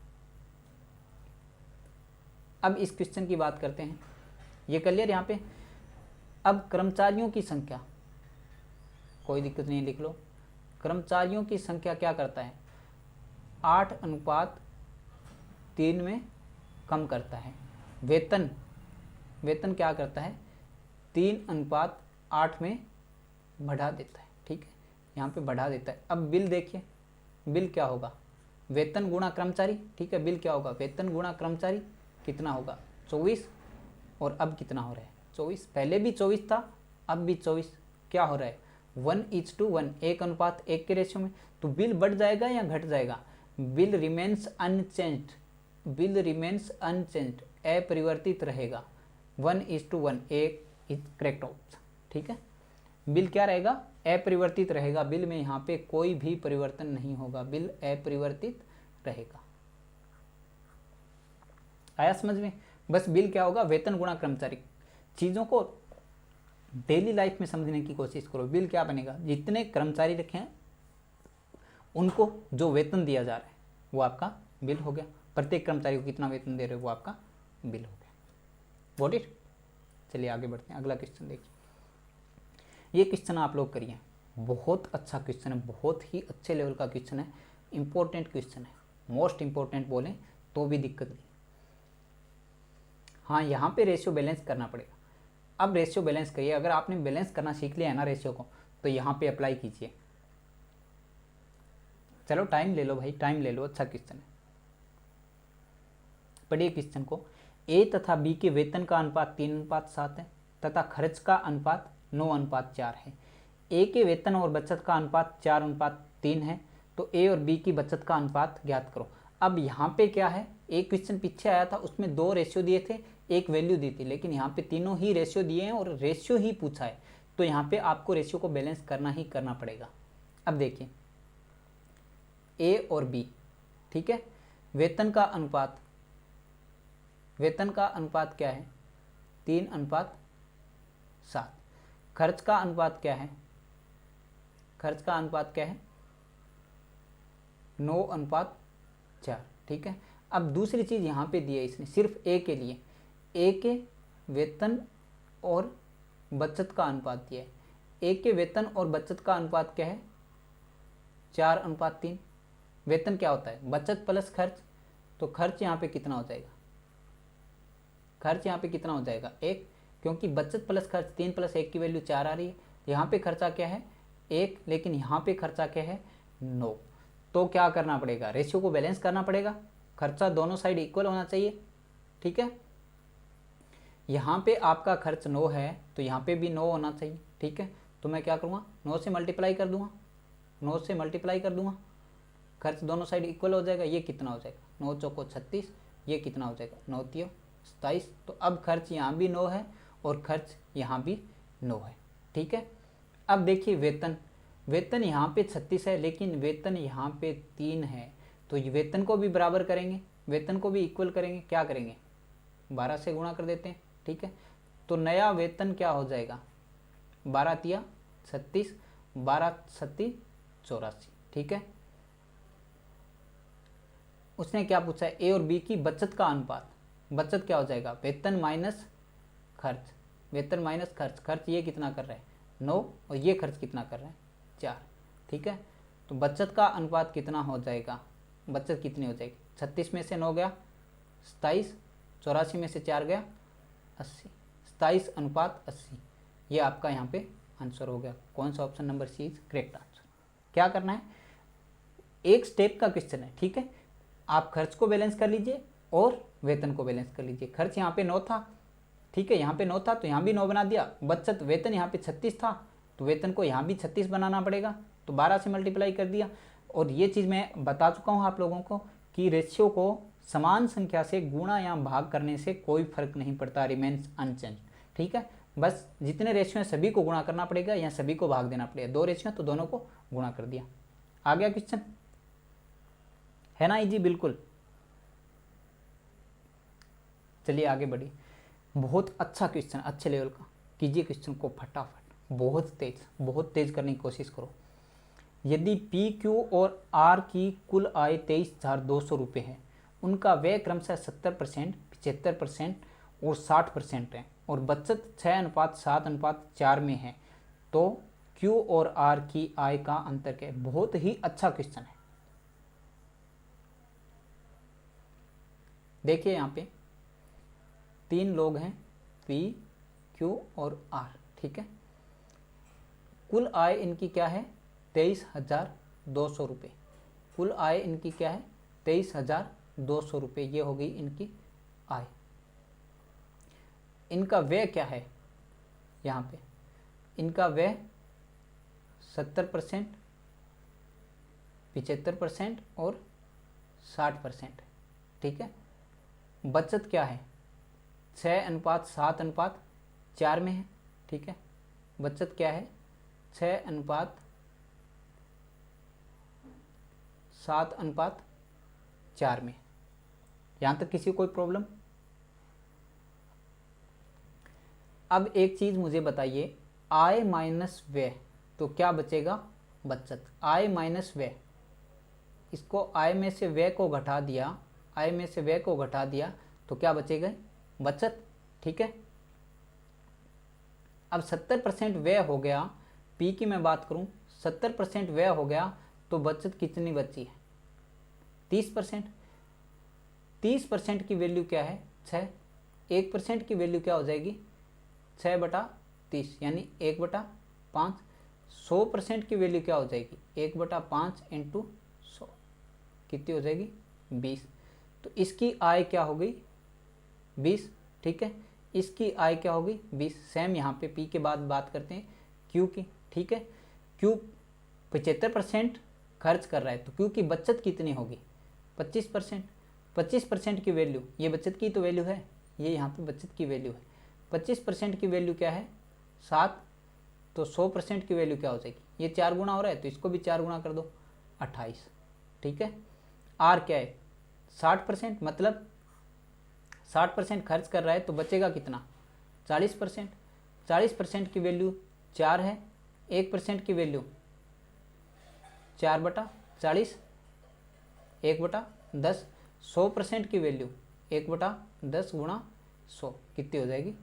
अब इस क्वेश्चन की बात करते हैं, ये क्लियर यहाँ पे? अब कर्मचारियों की संख्या, कोई दिक्कत नहीं, लिख लो। कर्मचारियों की संख्या क्या करता है? 8:3 में कम करता है। वेतन क्या करता है? 3:8 में बढ़ा देता है। ठीक है, यहाँ पे बढ़ा देता है। अब बिल देखिए, बिल क्या होगा? वेतन गुणा कर्मचारी। ठीक है, बिल क्या होगा? वेतन गुणा कर्मचारी कितना होगा? 24। और अब कितना हो रहा है? 24। पहले भी 24 था, अब भी 24। क्या हो रहा है? 1:1, 1:1 के रेशियो में। तो बिल बढ़ जाएगा या घट जाएगा? Bill remains unchanged, bill remains unchanged, अपरिवर्तित रहेगा। 1:1, एक इज करेक्ट ऑप्शन। ठीक है, बिल क्या रहेगा? अपरिवर्तित रहेगा। बिल में यहाँ पे कोई भी परिवर्तन नहीं होगा, बिल अपरिवर्तित रहेगा। आया समझ में? बस बिल क्या होगा? वेतन गुणा कर्मचारी। चीज़ों को डेली लाइफ में समझने की कोशिश करो। बिल क्या बनेगा? जितने कर्मचारी रखे हैं उनको जो वेतन दिया जा रहा है वो आपका बिल हो गया। प्रत्येक कर्मचारी को कितना वेतन दे रहे हो वो आपका बिल हो गया। Got it? चलिए आगे बढ़ते हैं, अगला क्वेश्चन देखिए। ये क्वेश्चन आप लोग करिए, बहुत अच्छा क्वेश्चन है, बहुत ही अच्छे लेवल का क्वेश्चन है, इंपॉर्टेंट क्वेश्चन है, मोस्ट इंपॉर्टेंट बोलें तो भी दिक्कत नहीं। हाँ, यहाँ पे रेशियो बैलेंस करना पड़ेगा। अब रेशियो बैलेंस करिए, अगर आपने बैलेंस करना सीख लिया है ना रेशियो को, तो यहाँ पे अप्लाई कीजिए। चलो टाइम ले लो भाई, टाइम ले लो, अच्छा क्वेश्चन है। पढ़िए क्वेश्चन को। ए तथा बी के वेतन का अनुपात 3:7 है तथा खर्च का अनुपात 9:4 है। ए के वेतन और बचत का अनुपात 4:3 है, तो ए और बी की बचत का अनुपात ज्ञात करो। अब यहाँ पे क्या है, एक क्वेश्चन पीछे आया था उसमें 2 रेशियो दिए थे, एक वैल्यू दी थी, लेकिन यहाँ पे तीनों ही रेशियो दिए हैं और रेशियो ही पूछा है, तो यहाँ पे आपको रेशियो को बैलेंस करना ही करना पड़ेगा। अब देखिए ए और बी, ठीक है, वेतन का अनुपात क्या है? 3:7। खर्च का अनुपात क्या है? 9:4। ठीक है, अब दूसरी चीज़ यहाँ पे दी है इसने सिर्फ ए के लिए, ए के वेतन और बचत का अनुपात दिया है। ए के वेतन और बचत का अनुपात क्या है? 4:3। वेतन क्या होता है? बचत प्लस खर्च, तो खर्च यहाँ पे कितना हो जाएगा? खर्च यहाँ पे कितना हो जाएगा? 1, क्योंकि बचत प्लस खर्च 3 + 1 की वैल्यू 4 आ रही है। यहाँ पे खर्चा क्या है? 1, लेकिन यहाँ पे खर्चा क्या है? 9। तो क्या करना पड़ेगा? रेशियो को बैलेंस करना पड़ेगा, खर्चा दोनों साइड इक्वल होना चाहिए। ठीक है, यहाँ पे आपका खर्च 9 है तो यहाँ पे भी 9 होना चाहिए। ठीक है, तो मैं क्या करूँगा? 9 से मल्टीप्लाई कर दूंगा, 9 से मल्टीप्लाई कर दूंगा, खर्च दोनों साइड इक्वल हो जाएगा। ये कितना हो जाएगा? 9 चौको 36, ये कितना हो जाएगा? 9 तियो 27। तो अब खर्च यहाँ भी 9 है और खर्च यहाँ भी 9 है। ठीक है, अब देखिए वेतन यहाँ पे 36 है, लेकिन वेतन यहाँ पे 3 है, तो ये वेतन को भी बराबर करेंगे, वेतन को भी इक्वल करेंगे। क्या करेंगे? 12 से गुणा कर देते हैं। ठीक है, तो नया वेतन क्या हो जाएगा? 12 तिया 36, 12 7 84। ठीक है, उसने क्या पूछा है? ए और बी की बचत का अनुपात। बचत क्या हो जाएगा? वेतन माइनस खर्च, वेतन माइनस खर्च। खर्च ये कितना कर रहा है? 9, और ये खर्च कितना कर रहा है? 4। ठीक है, तो बचत का अनुपात कितना हो जाएगा? बचत कितनी हो जाएगी? 36 में से 9 गया 27, 84 में से 4 गया 80, 27:80। ये आपका यहाँ पे आंसर हो गया। कौन सा? Option number C is correct answer. क्या करना है? एक स्टेप का क्वेश्चन है। ठीक है, आप खर्च को बैलेंस कर लीजिए और वेतन को बैलेंस कर लीजिए। खर्च यहाँ पे 9 था ठीक है, यहाँ पे 9 था तो यहाँ भी 9 बना दिया। बचत वेतन यहाँ पे 36 था तो वेतन को यहाँ भी 36 बनाना पड़ेगा, तो 12 से मल्टीप्लाई कर दिया। और ये चीज़ मैं बता चुका हूँ आप लोगों को कि रेशियो को समान संख्या से गुणा या भाग करने से कोई फर्क नहीं पड़ता, रिमेन्स अनचेंज। ठीक है, बस जितने रेशियो हैं सभी को गुणा करना पड़ेगा या सभी को भाग देना पड़ेगा। 2 रेशियो तो दोनों को गुणा कर दिया। आ गया क्वेश्चन, है ना इजी? बिल्कुल। चलिए आगे बढ़िए। बहुत अच्छा क्वेश्चन, अच्छे लेवल का। कीजिए क्वेश्चन को फटाफट, बहुत तेज करने की कोशिश करो। यदि पी क्यू और आर की कुल आय 23,200 रुपये है, उनका व्यय क्रमशः 70%, 75% और 60% है और बचत 6:7:4 में है, तो क्यू और आर की आय का अंतर क्या है? बहुत ही अच्छा क्वेश्चन है। देखिए यहाँ पे 3 लोग हैं, पी क्यू और आर। ठीक है, कुल आय इनकी क्या है? 23,200 रुपये। कुल आय इनकी क्या है? 23,200 रुपये। ये हो गई इनकी आय। इनका व्यय क्या है? यहाँ पे इनका व्यय 70%, 75% और 60%। ठीक है, बचत क्या है? 6:7:4 में है। ठीक है, बचत क्या है? 6:7:4 में। यहाँ तक किसी को कोई प्रॉब्लम? अब एक चीज़ मुझे बताइए, आय माइनस व्यय, तो क्या बचेगा? बचत। आय माइनस व्यय, इसको आय में से व्यय को घटा दिया, आय में से व्यय को घटा दिया तो क्या बचेगा? बचत। ठीक है, अब 70% व्यय हो गया, पी की मैं बात करूं, 70% व्यय हो गया तो बचत कितनी बची है? 30%। 30% की वैल्यू क्या है? 6। 1% की वैल्यू क्या हो जाएगी? 6/30 यानी 1/5। 100% की वैल्यू क्या हो जाएगी? 1/5 इंटू 100 कितनी हो जाएगी? 20। तो इसकी आय क्या हो गई? 20। ठीक है, इसकी आय क्या होगी? 20। सेम यहाँ पे पी के बाद बात करते हैं क्यू की। ठीक है, क्यू 75% खर्च कर रहा है तो क्यू की बचत कितनी होगी? 25%। 25% की वैल्यू, ये बचत की तो वैल्यू है, ये यहाँ पे बचत की वैल्यू है। 25% की वैल्यू क्या है? 7। तो 100% की वैल्यू क्या हो जाएगी? ये 4 गुना हो रहा है तो इसको भी 4 गुना कर दो, 28। ठीक है, आर क्या है? 60%, मतलब 60% खर्च कर रहा है तो बचेगा कितना? 40%। 40% की वैल्यू 4 है, 1% की वैल्यू 4/40, 1/10। 100% की वैल्यू 1/10 गुणा 100 कितनी हो जाएगी?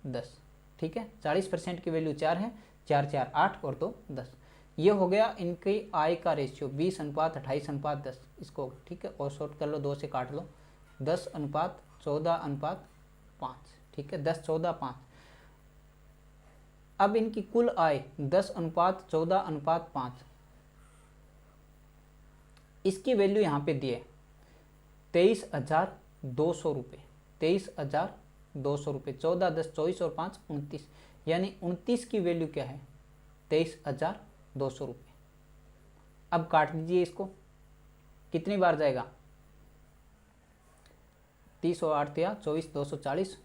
10। ठीक है, 40% की वैल्यू 4 है, 4 4 8 और 2 10। ये हो गया इनकी आय का रेशियो 20:28:10 इसको। ठीक है, और शॉर्ट कर लो, 2 से काट लो, 10:14:5। ठीक है, 10:14:5। अब इनकी कुल आय 10:14:5, इसकी वैल्यू यहाँ पे दी है 23,200 रुपये। 23,200 रुपये। 14, 10, 24 और 5 29, यानी 29 की वैल्यू क्या है? 23,200 रुपये। अब काट दीजिए इसको, कितनी बार जाएगा? 30 और 8 या 24, 240,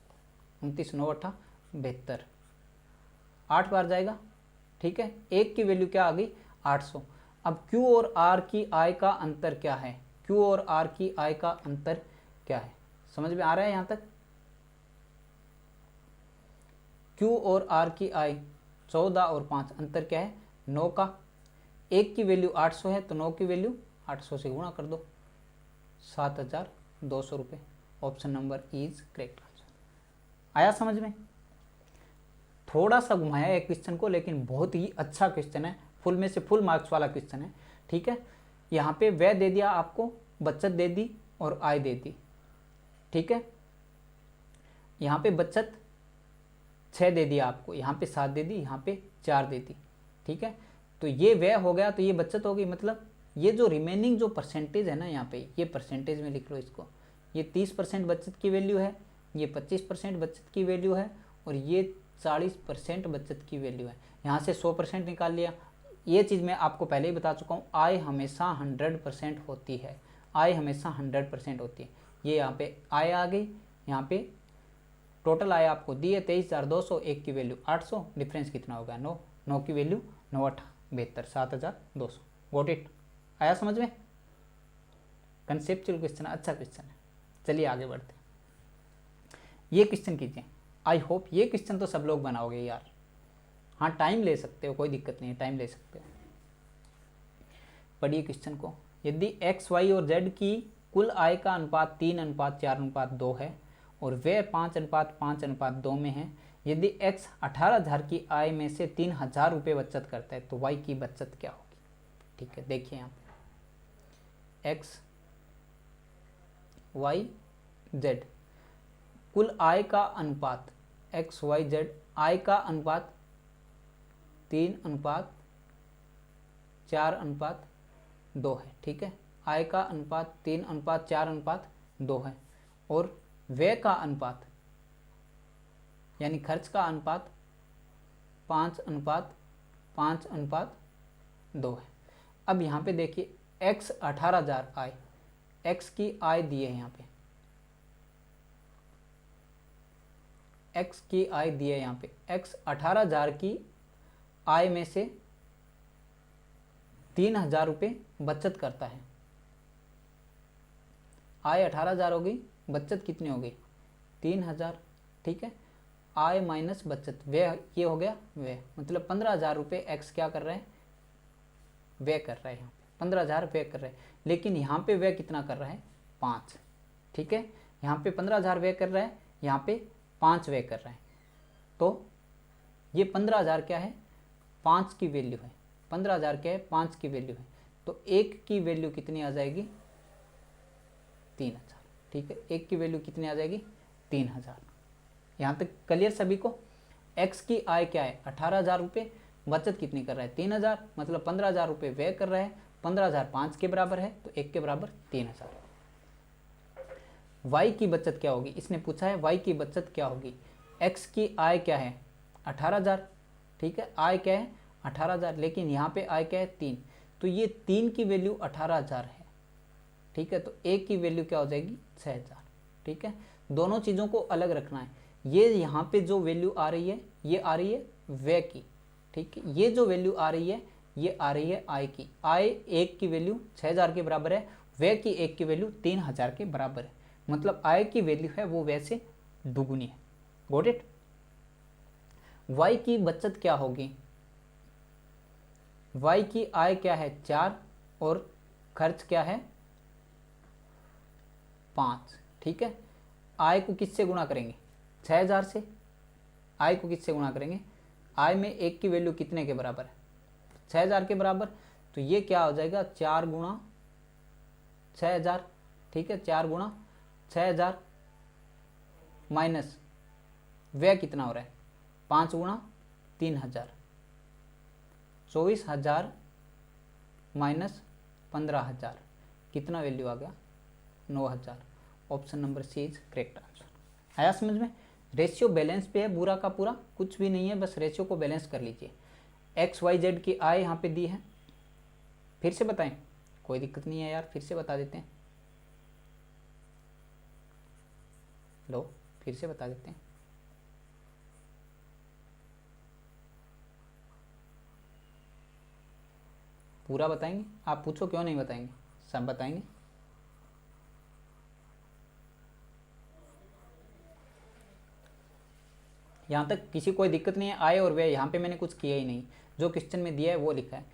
29 9 8 72, 8 बार जाएगा। ठीक है, एक की वैल्यू क्या आ गई? 800। अब Q और R की आय का अंतर क्या है? Q और R की आय का अंतर क्या है? समझ में आ रहा है यहाँ तक? Q और R की आय 14 और 5, अंतर क्या है? 9 का। एक की वैल्यू 800 है तो 9 की वैल्यू 800 से गुणा कर दो, 7,200 रुपये। Option number is correct answer. आया समझ में? थोड़ा सा घुमाया है क्वेश्चन को, लेकिन बहुत ही अच्छा क्वेश्चन है, फुल में से फुल मार्क्स वाला क्वेश्चन है। ठीक है, यहाँ पे व्यय दे दिया आपको, बचत दे दी और आय दे दी। ठीक है, यहाँ पे बचत 6 दे दिया आपको, यहाँ पे 7 दे दी, यहाँ पे 4 दे दी। ठीक है, तो ये व्यय हो गया तो ये बचत हो गई। मतलब ये जो रिमेनिंग जो परसेंटेज है ना, यहाँ पे ये परसेंटेज में लिख लो इसको, ये 30% बचत की वैल्यू है, ये 25% बचत की वैल्यू है और ये 40% बचत की वैल्यू है। यहाँ से 100% निकाल लिया। ये चीज़ मैं आपको पहले ही बता चुका हूँ, आय हमेशा 100% होती है, आय हमेशा 100% होती है। ये यहाँ पे आय आ गई, यहाँ पे टोटल आय आपको दी है 23,200, एक की वैल्यू 800, डिफरेंस कितना होगा 9, 9 की वैल्यू 9 8 72, 7,200। Got it? आया समझ में? कंसेप्चुअल क्वेश्चन, अच्छा क्वेश्चन है। चलिए आगे बढ़ते हैं। ये क्वेश्चन कीजिए, आई होप ये क्वेश्चन तो सब लोग बनाओगे यार। हाँ टाइम ले सकते हो, कोई दिक्कत नहीं है, टाइम ले सकते हो। पढ़िए क्वेश्चन को। यदि एक्स वाई और जेड की कुल आय का अनुपात 3:4:2 है और वे 5:5:2 में है, यदि एक्स 18,000 की आय में से 3,000 रुपये बचत करता है तो वाई की बचत क्या होगी? ठीक है, देखिए यहाँ पे एक्स वाई जेड कुल आय का अनुपात, एक्स वाई जेड आय का अनुपात 3:4:2 है। ठीक है, आय का अनुपात 3:4:2 है और व्यय का अनुपात यानी खर्च का अनुपात 5:5:2 है। अब यहाँ पे देखिए एक्स 18,000 आय, एक्स की आय दी है, यहाँ पे एक्स की आय दी है, यहाँ पे एक्स 18,000 की आय में से 3,000 रुपये बचत करता है। आय 18,000 हो गई, बचत कितनी हो गई 3,000। ठीक है, आय माइनस बचत, व्यय ये हो गया व्यय, मतलब 15,000 रुपये एक्स क्या कर रहे हैं, व्यय कर रहा है। यहाँ पे 15,000 व्यय कर रहे हैं, लेकिन यहाँ पे व्यय कितना कर रहा है 5। ठीक है, यहाँ पे 15,000 व्यय कर रहा है, यहाँ पे 5 व्यय कर रहा है। तो ये 15,000 क्या है 5 की वैल्यू है, 15,000 क्या है 5 की वैल्यू है। तो एक की वैल्यू कितनी आ जाएगी 3,000। ठीक है, एक की वैल्यू कितनी आ जाएगी 3,000। यहाँ तक क्लियर सभी को? एक्स की आय क्या है 18,000 रुपये, बचत कितनी कर रहा है 3,000, मतलब 15,000 रुपये व्यय कर रहा है। 15,000 5 के बराबर है तो 1 के बराबर 3,000। वाई की बचत क्या होगी, इसने पूछा है वाई की बचत क्या होगी। एक्स की आय क्या है 18,000। ठीक है, आय क्या है 18,000, लेकिन यहाँ पे आय क्या है 3, तो ये 3 की वैल्यू 18,000 है। ठीक है, तो एक की वैल्यू क्या हो जाएगी 6,000। ठीक है, दोनों चीज़ों को अलग रखना है। ये यहाँ पे जो वैल्यू आ रही है ये आ रही है व्यय की। ठीक है, ये जो वैल्यू आ रही है ये आ रही है आय की। आय एक की वैल्यू 6,000 के बराबर है, व्यय की एक की वैल्यू 3,000 के बराबर है, मतलब आय की वैल्यू है वो व्यय से दुगुनी है। Got it? वाई की बचत क्या होगी, वाई की आय क्या है 4 और खर्च क्या है 5। ठीक है, आय को किससे गुणा करेंगे 6,000 से, आय को किससे गुणा करेंगे, आय में एक की वैल्यू कितने के बराबर है 6,000 के बराबर, तो ये क्या हो जाएगा 4 गुणा 6,000। ठीक है, 4 गुणा 6,000 माइनस व्यय कितना हो रहा है 5 गुणा 3,000, 24,000 माइनस 15,000, कितना वैल्यू आ गया 9,000। Option number C is correct answer. आया समझ में? रेशियो बैलेंस पे है पूरा का पूरा, कुछ भी नहीं है, बस रेशियो को बैलेंस कर लीजिए। एक्स वाई जेड की आय यहाँ पे दी है, फिर से बताएं, कोई दिक्कत नहीं है यार, फिर से बता देते हैं। लो फिर से बता देते हैं। पूरा बताएंगे? आप पूछो क्यों नहीं बताएंगे, सब बताएंगे। यहाँ तक किसी कोई दिक्कत नहीं है, आय और व्यय यहाँ पे मैंने कुछ किया ही नहीं, जो क्वेश्चन में दिया है वो लिखा है।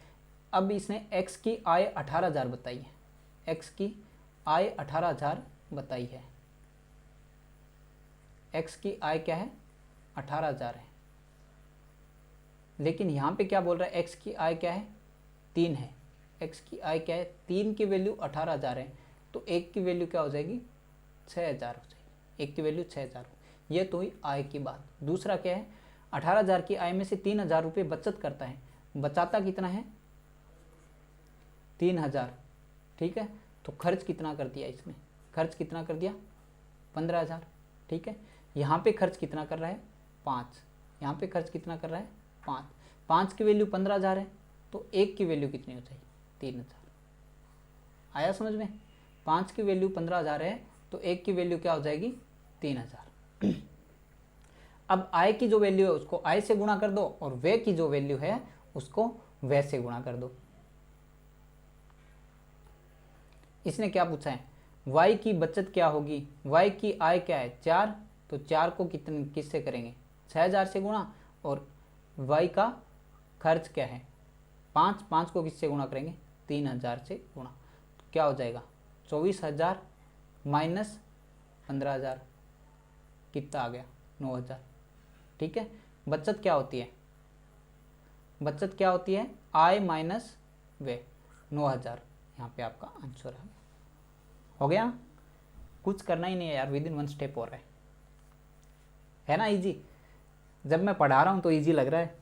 अब इसने x की आय 18,000 बताई है, x की आय 18,000 बताई है, x की आय क्या है 18,000 है, लेकिन यहाँ पे क्या बोल रहा है x की आय क्या है 3 है, x की आय क्या है 3 की वैल्यू 18,000 है, तो एक की वैल्यू क्या हो जाएगी 6,000 हो जाएगी, एक की वैल्यू 6,000। ये तो हुई आय की बात। दूसरा क्या है 18,000 की आय में से 3,000 रुपये बचत करता है, बचाता कितना है 3,000। ठीक है, तो खर्च कितना कर दिया इसने, खर्च कितना कर दिया 15,000। ठीक है। यहाँ पे खर्च कितना कर रहा है 5, यहाँ पे खर्च कितना कर रहा है 5, 5 की वैल्यू 15,000 है, तो 1 की वैल्यू कितनी हो जाएगी 3,000। आया समझ में? 5 की वैल्यू 15,000 है तो 1 की वैल्यू क्या हो जाएगी 3,000। अब आय की जो वैल्यू है उसको आय से गुणा कर दो और व्यय की जो वैल्यू है उसको व्यय से गुणा कर दो। इसने क्या पूछा है, y की बचत क्या होगी, y की आय क्या है 4, तो 4 को किससे करेंगे 6,000 से गुणा, और y का खर्च क्या है 5, 5 को किससे गुणा करेंगे 3,000 से गुणा, तो क्या हो जाएगा 24,000 माइनस 15,000 कितना आ गया 9,000। ठीक है, बचत क्या होती है, बचत क्या होती है आय माइनस व्यय 9,000, यहाँ पे आपका आंसर हो गया। कुछ करना ही नहीं है यार, विद इन 1 स्टेप हो रहा है ना इजी। जब मैं पढ़ा रहा हूँ तो इजी लग रहा है,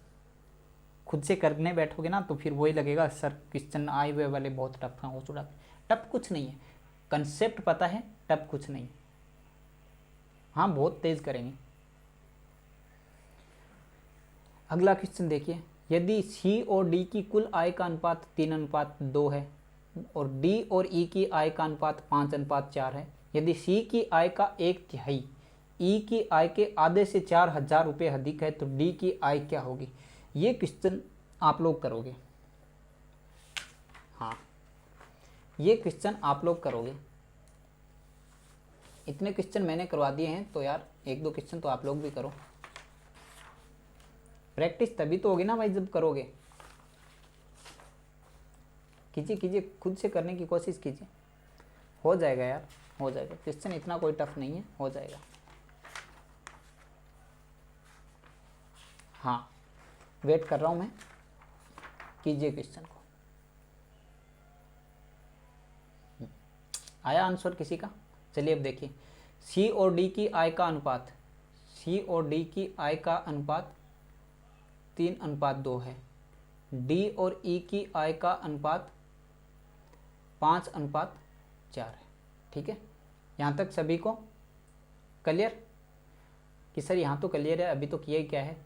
खुद से करने बैठोगे ना तो फिर वही लगेगा सर क्वेश्चन आए हुए वाले बहुत टफ हो चुका। टफ कुछ नहीं है, कंसेप्ट पता है, टफ कुछ नहीं। हाँ बहुत तेज करेंगे। अगला क्वेश्चन देखिए, यदि सी और डी की कुल आय का अनुपात 3:2 है और डी और ई की आय का अनुपात 5:4 है, यदि सी की आय का 1/3 ई की आय के आधे से 4,000 रुपये अधिक है तो डी की आय क्या होगी। ये क्वेश्चन आप लोग करोगे, हाँ ये क्वेश्चन आप लोग करोगे। इतने क्वेश्चन मैंने करवा दिए हैं तो यार 1-2 क्वेश्चन तो आप लोग भी करो। प्रैक्टिस तभी तो होगी ना भाई जब करोगे। कीजिए कीजिए, खुद से करने की कोशिश कीजिए, हो जाएगा यार, हो जाएगा। क्वेश्चन इतना कोई टफ नहीं है, हो जाएगा। हाँ वेट कर रहा हूँ मैं, कीजिए क्वेश्चन को। आया आंसर किसी का? चलिए अब देखिए, सी और डी की आय का अनुपात, सी और डी की आय का अनुपात 3:2 है, डी और ई की आय का अनुपात 5:4 है। ठीक है, यहाँ तक सभी को क्लियर कि सर यहाँ तो क्लियर है, अभी तो किया ही क्या है,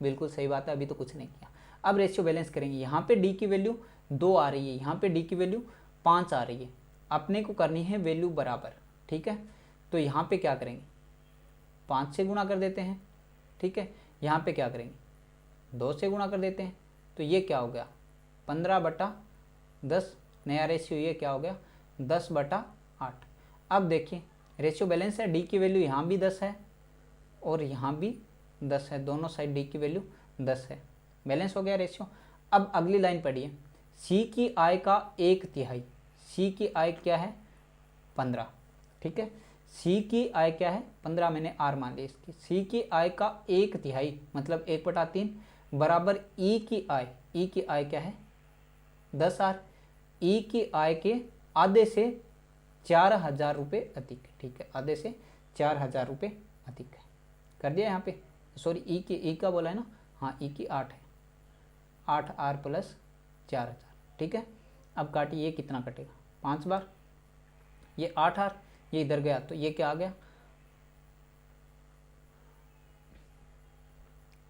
बिल्कुल सही बात है, अभी तो कुछ नहीं किया। अब रेशियो बैलेंस करेंगे। यहाँ पे डी की वैल्यू 2 आ रही है, यहाँ पे डी की वैल्यू 5 आ रही है, अपने को करनी है वैल्यू बराबर। ठीक है, तो यहाँ पे क्या करेंगे 5 से गुणा कर देते हैं। ठीक है, यहाँ पे क्या करेंगे 2 से गुणा कर देते हैं, तो ये क्या हो गया 15/10, नया रेशियो ये क्या हो गया 10/8। अब देखिए रेशियो बैलेंस है, डी की वैल्यू यहाँ भी 10 है और यहाँ भी 10 है, दोनों साइड डी की वैल्यू 10 है, बैलेंस हो गया रेशियो। अब अगली लाइन पढ़िए, सी की आय का 1/3, सी की आय क्या है 15। ठीक है, सी की आय क्या है 15, मैंने आर मान ली इसकी। सी की आय का 1/3 मतलब 1/3 बराबर ई की आय, ई की आय क्या है 10R, ई की आय के आधे से 4,000 रुपये अधिक है। ठीक है, आधे से 4,000 रुपये अधिक है, कर दिया यहाँ पे, सॉरी ई की, ई का बोला है ना, हाँ ई की 8 है, 8R + 4,000। ठीक है, अब काटिए, ये कितना कटेगा 5 बार, ये 8R, ये इधर गया तो ये क्या आ गया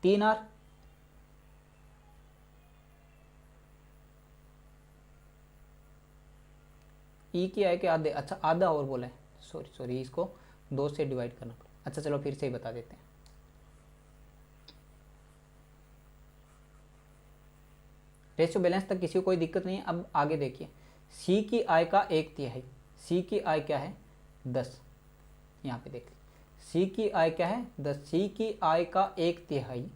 3R। ई की आय के आधे, अच्छा आधा और बोला है, सॉरी इसको 2 से डिवाइड करना पड़ेगा। अच्छा चलो फिर से ही बता देते हैं। रेशियो बैलेंस तक किसी को कोई दिक्कत नहीं है। अब आगे देखिए, सी की आय का 1/3, सी की आय क्या है 10, यहाँ पे देख लीजिए सी की आय क्या है 10, सी की आय का 1/3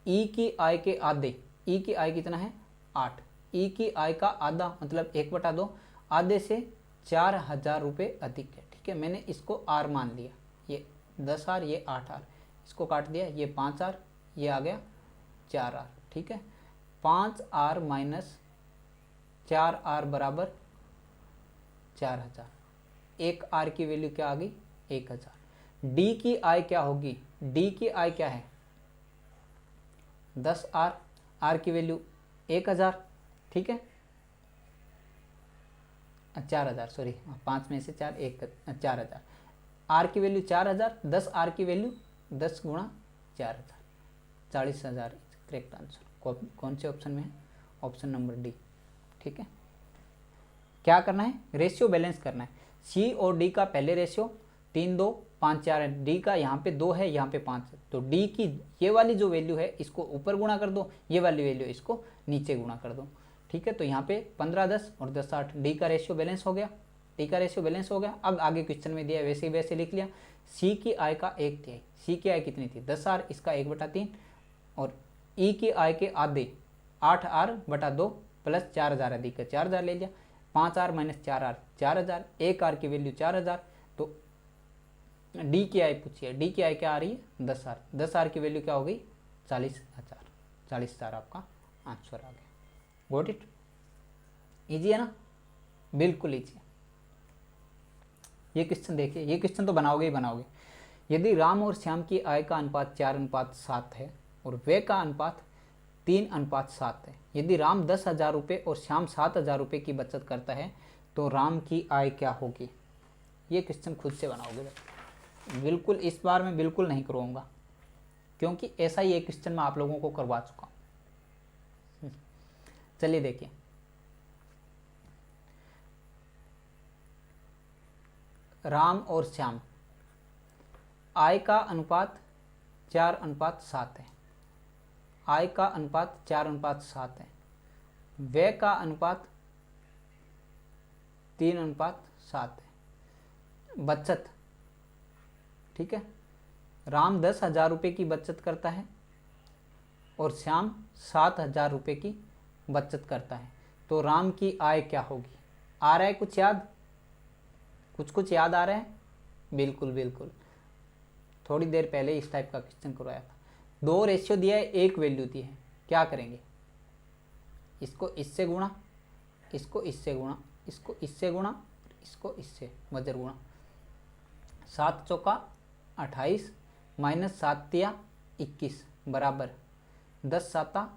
ई की आय के आधे, ई की आय कितना है 8, ई की आय का आधा मतलब 1/2, आधे से 4,000 रुपये अधिक है। ठीक है, मैंने इसको आर मान लिया, ये 10R ये 8R, इसको काट दिया, ये 5R ये आ गया 4R। ठीक है, 5R - 4R बराबर 4,000, 1R की वैल्यू क्या आ गई 1,000। डी की आय क्या होगी, डी की आय क्या है 10R, आर की वैल्यू 1,000। ठीक है, 4,000 सॉरी, 5 में से 4 1 4,000, आर की वैल्यू 4000, 10 आर की वैल्यू 10 गुणा 4000, 40,000 करेक्ट आंसर। कौन से ऑप्शन में है? Option number D. ठीक है, क्या करना है? रेशियो बैलेंस करना है। सी और डी का पहले रेशियो 3 2 5 4 है, डी का यहाँ पे 2 है, यहाँ पे 5 है, तो डी की ये वाली जो वैल्यू है इसको ऊपर गुणा कर दो, ये वाली वैल्यू इसको नीचे गुणा कर दो। ठीक है, तो यहाँ पे 15 10 और 10 8, डी का रेशियो बैलेंस हो गया, डी का रेशियो बैलेंस हो गया। अब आगे क्वेश्चन में दिया है वैसे ही वैसे लिख लिया। सी की आय का 1/3, सी की आय कितनी थी? 10 आर, इसका 1/3, और ई की आय के आधे 8 आर बटा 2 प्लस 4000 है, दी का 4000 ले लिया, 5 आर माइनस 4 आर 4000, 1 आर की वैल्यू 4000, तो डी की आय पूछिए, डी की आय क्या आ रही है? 10 आर, 10 आर की वैल्यू क्या हो गई? 40,000, 40,000 आपका आंसर आ गया। Got it? इजी है ना? बिल्कुल इजी है। ये क्वेश्चन देखिए, ये क्वेश्चन तो बनाओगे ही बनाओगे। यदि राम और श्याम की आय का अनुपात 4:7 है और व्यय का अनुपात 3:7 है, यदि राम 10,000 रुपये और श्याम 7,000 रुपये की बचत करता है तो राम की आय क्या होगी? ये क्वेश्चन खुद से बनाओगे बिल्कुल, इस बार मैं बिल्कुल नहीं करवाऊंगा, क्योंकि ऐसा ही एक क्वेश्चन मैं आप लोगों को करवा चुका हूं। चलिए देखिए, राम और श्याम, आय का अनुपात 4:7 है, आय का अनुपात 4:7 है, व्यय का अनुपात 3:7 है, बचत, ठीक है, राम 10,000 रुपये की बचत करता है और श्याम 7,000 रुपये की बचत करता है, तो राम की आय क्या होगी? आ रहा है कुछ याद? कुछ याद आ रहा है? बिल्कुल बिल्कुल, थोड़ी देर पहले इस टाइप का क्वेश्चन करवाया था। 2 रेशियो दिया है, 1 वैल्यू दी है, क्या करेंगे? इसको इससे गुणा, इसको इससे गुणा, इसको इससे गुणा, इसको इससे वजर गुणा। 7 चौका 28 माइनस 7 तिया 21 बराबर 10 साता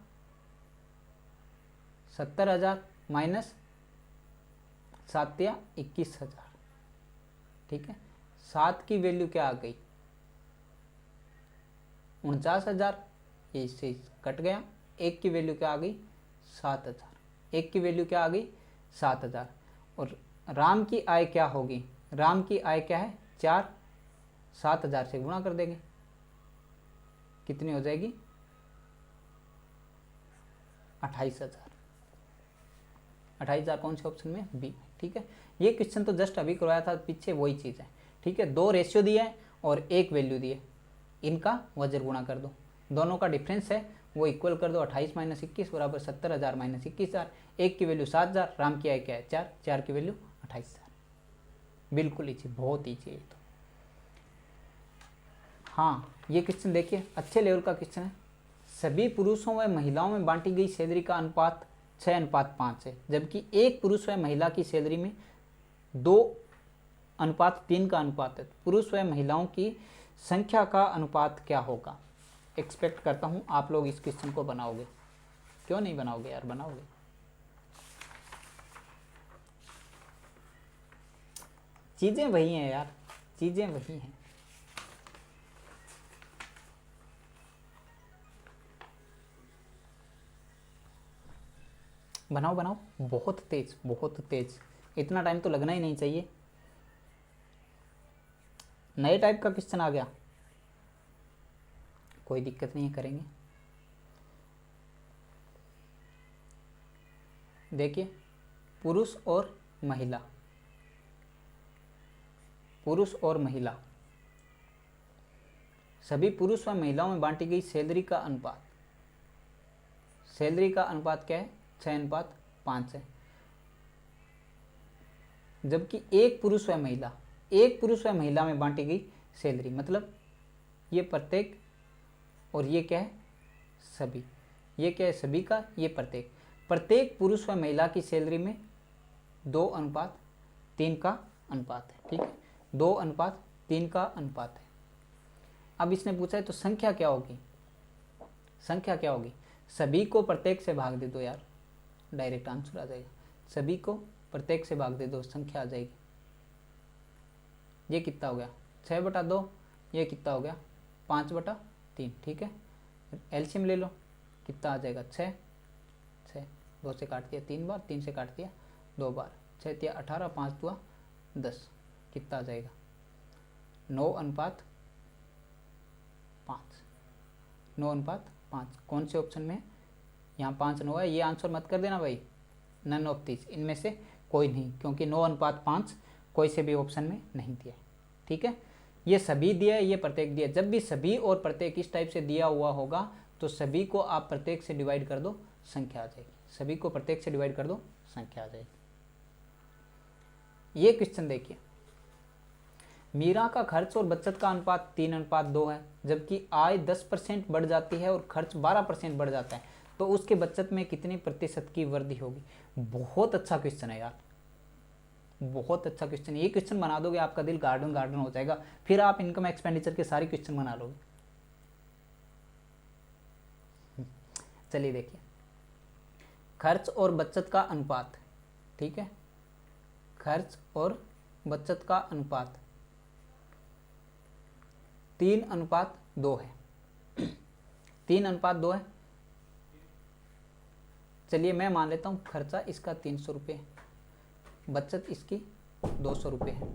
70,000 माइनस 7 तिया 21,000। ठीक है, 7 की वैल्यू क्या आ गई? 49,000, ये इससे कट गया। 1 की वैल्यू क्या आ गई? 7,000, 1 की वैल्यू क्या आ गई? 7,000। और राम की आय क्या होगी? राम की आय क्या है? 4, 7,000 से गुणा कर देंगे, कितनी हो जाएगी? 28,000। 28,000 कौन से ऑप्शन में? बी। ठीक है, ये क्वेश्चन तो जस्ट अभी करवाया था, पीछे वही चीज़ है। ठीक है, 2 रेशियो दिए है और 1 वैल्यू दिए, इनका वजर गुणा कर दो, दोनों का डिफरेंस है वो इक्वल कर दो। 28 माइनस 21 बराबर 70,000 माइनस 21,000। 1 की वैल्यू 7,000, राम की आय क्या है? 4, 4 की वैल्यू 28,000। बिल्कुल ईजी, बहुत ईजी है ये तो। हाँ, ये क्वेश्चन देखिए, अच्छे लेवल का क्वेश्चन है। सभी पुरुषों व महिलाओं में बांटी गई सैलरी का अनुपात 6:5 है, जबकि एक पुरुष व महिला की सैलरी में 2:3 का अनुपात है। पुरुष व महिलाओं की संख्या का अनुपात क्या होगा? एक्सपेक्ट करता हूँ आप लोग इस क्वेश्चन को बनाओगे। क्यों नहीं बनाओगे यार, बनाओगे। चीज़ें वही हैं यार, चीज़ें वही हैं। बनाओ बनाओ, बहुत तेज, बहुत तेज, इतना टाइम तो लगना ही नहीं चाहिए। नए टाइप का क्वेश्चन आ गया, कोई दिक्कत नहीं है, करेंगे। देखिए, पुरुष और महिला, पुरुष और महिला, सभी पुरुष व महिलाओं में बांटी गई सैलरी का अनुपात, सैलरी का अनुपात क्या है? 6:5 है। जबकि एक पुरुष व महिला, एक पुरुष व महिला में बांटी गई सैलरी, मतलब ये प्रत्येक और ये क्या है? सभी। ये क्या है? सभी का, ये प्रत्येक। प्रत्येक पुरुष व महिला की सैलरी में 2:3 का अनुपात है। ठीक है, 2:3 का अनुपात है। अब इसने पूछा है तो संख्या क्या होगी? संख्या क्या होगी? सभी को प्रत्येक से भाग दे दो यार, डायरेक्ट आंसर आ जाएगा। सभी को प्रत्येक से भाग दे दो, संख्या आ जाएगी। ये कितना हो गया? 6/2 ये कितना हो गया 5/3, ठीक है। एलसीएम ले लो, कितना आ जाएगा 6, 2 से काट दिया 3 बार, 3 से काट दिया 2 बार, 6 तिया 18, 5 दुआ 10, कितना आ जाएगा 9:5, 9:5। कौन से ऑप्शन में? यहाँ 5 9 है, ये आंसर मत कर देना भाई, नन ऑफ दिस, इनमें से कोई नहीं, क्योंकि 9:5 कोई से भी ऑप्शन में नहीं दिया है, ठीक है। ये सभी दिया है, ये प्रत्येक दिया। जब भी सभी और प्रत्येक इस टाइप से दिया हुआ होगा तो सभी को आप प्रत्येक से डिवाइड कर दो, संख्या आ जाएगी। सभी को प्रत्येक से डिवाइड कर दो, संख्या आ जाएगी। ये क्वेश्चन देखिए, मीरा का खर्च और बचत का अनुपात 3:2 है, जबकि आय 10% बढ़ जाती है और खर्च 12% बढ़ जाता है, तो उसके बचत में कितने प्रतिशत की वृद्धि होगी। बहुत अच्छा क्वेश्चन है यार, बहुत अच्छा क्वेश्चन। ये क्वेश्चन बना दोगे आपका दिल गार्डन गार्डन हो जाएगा, फिर आप इनकम एक्सपेंडिचर के सारे क्वेश्चन बना लोगे। चलिए देखिए, खर्च और बचत का अनुपात, ठीक है, खर्च और बचत का अनुपात 3:2 है। 3:2 है। चलिए मैं मान लेता हूँ खर्चा इसका 300 रुपये, बचत इसकी 200 रुपये है,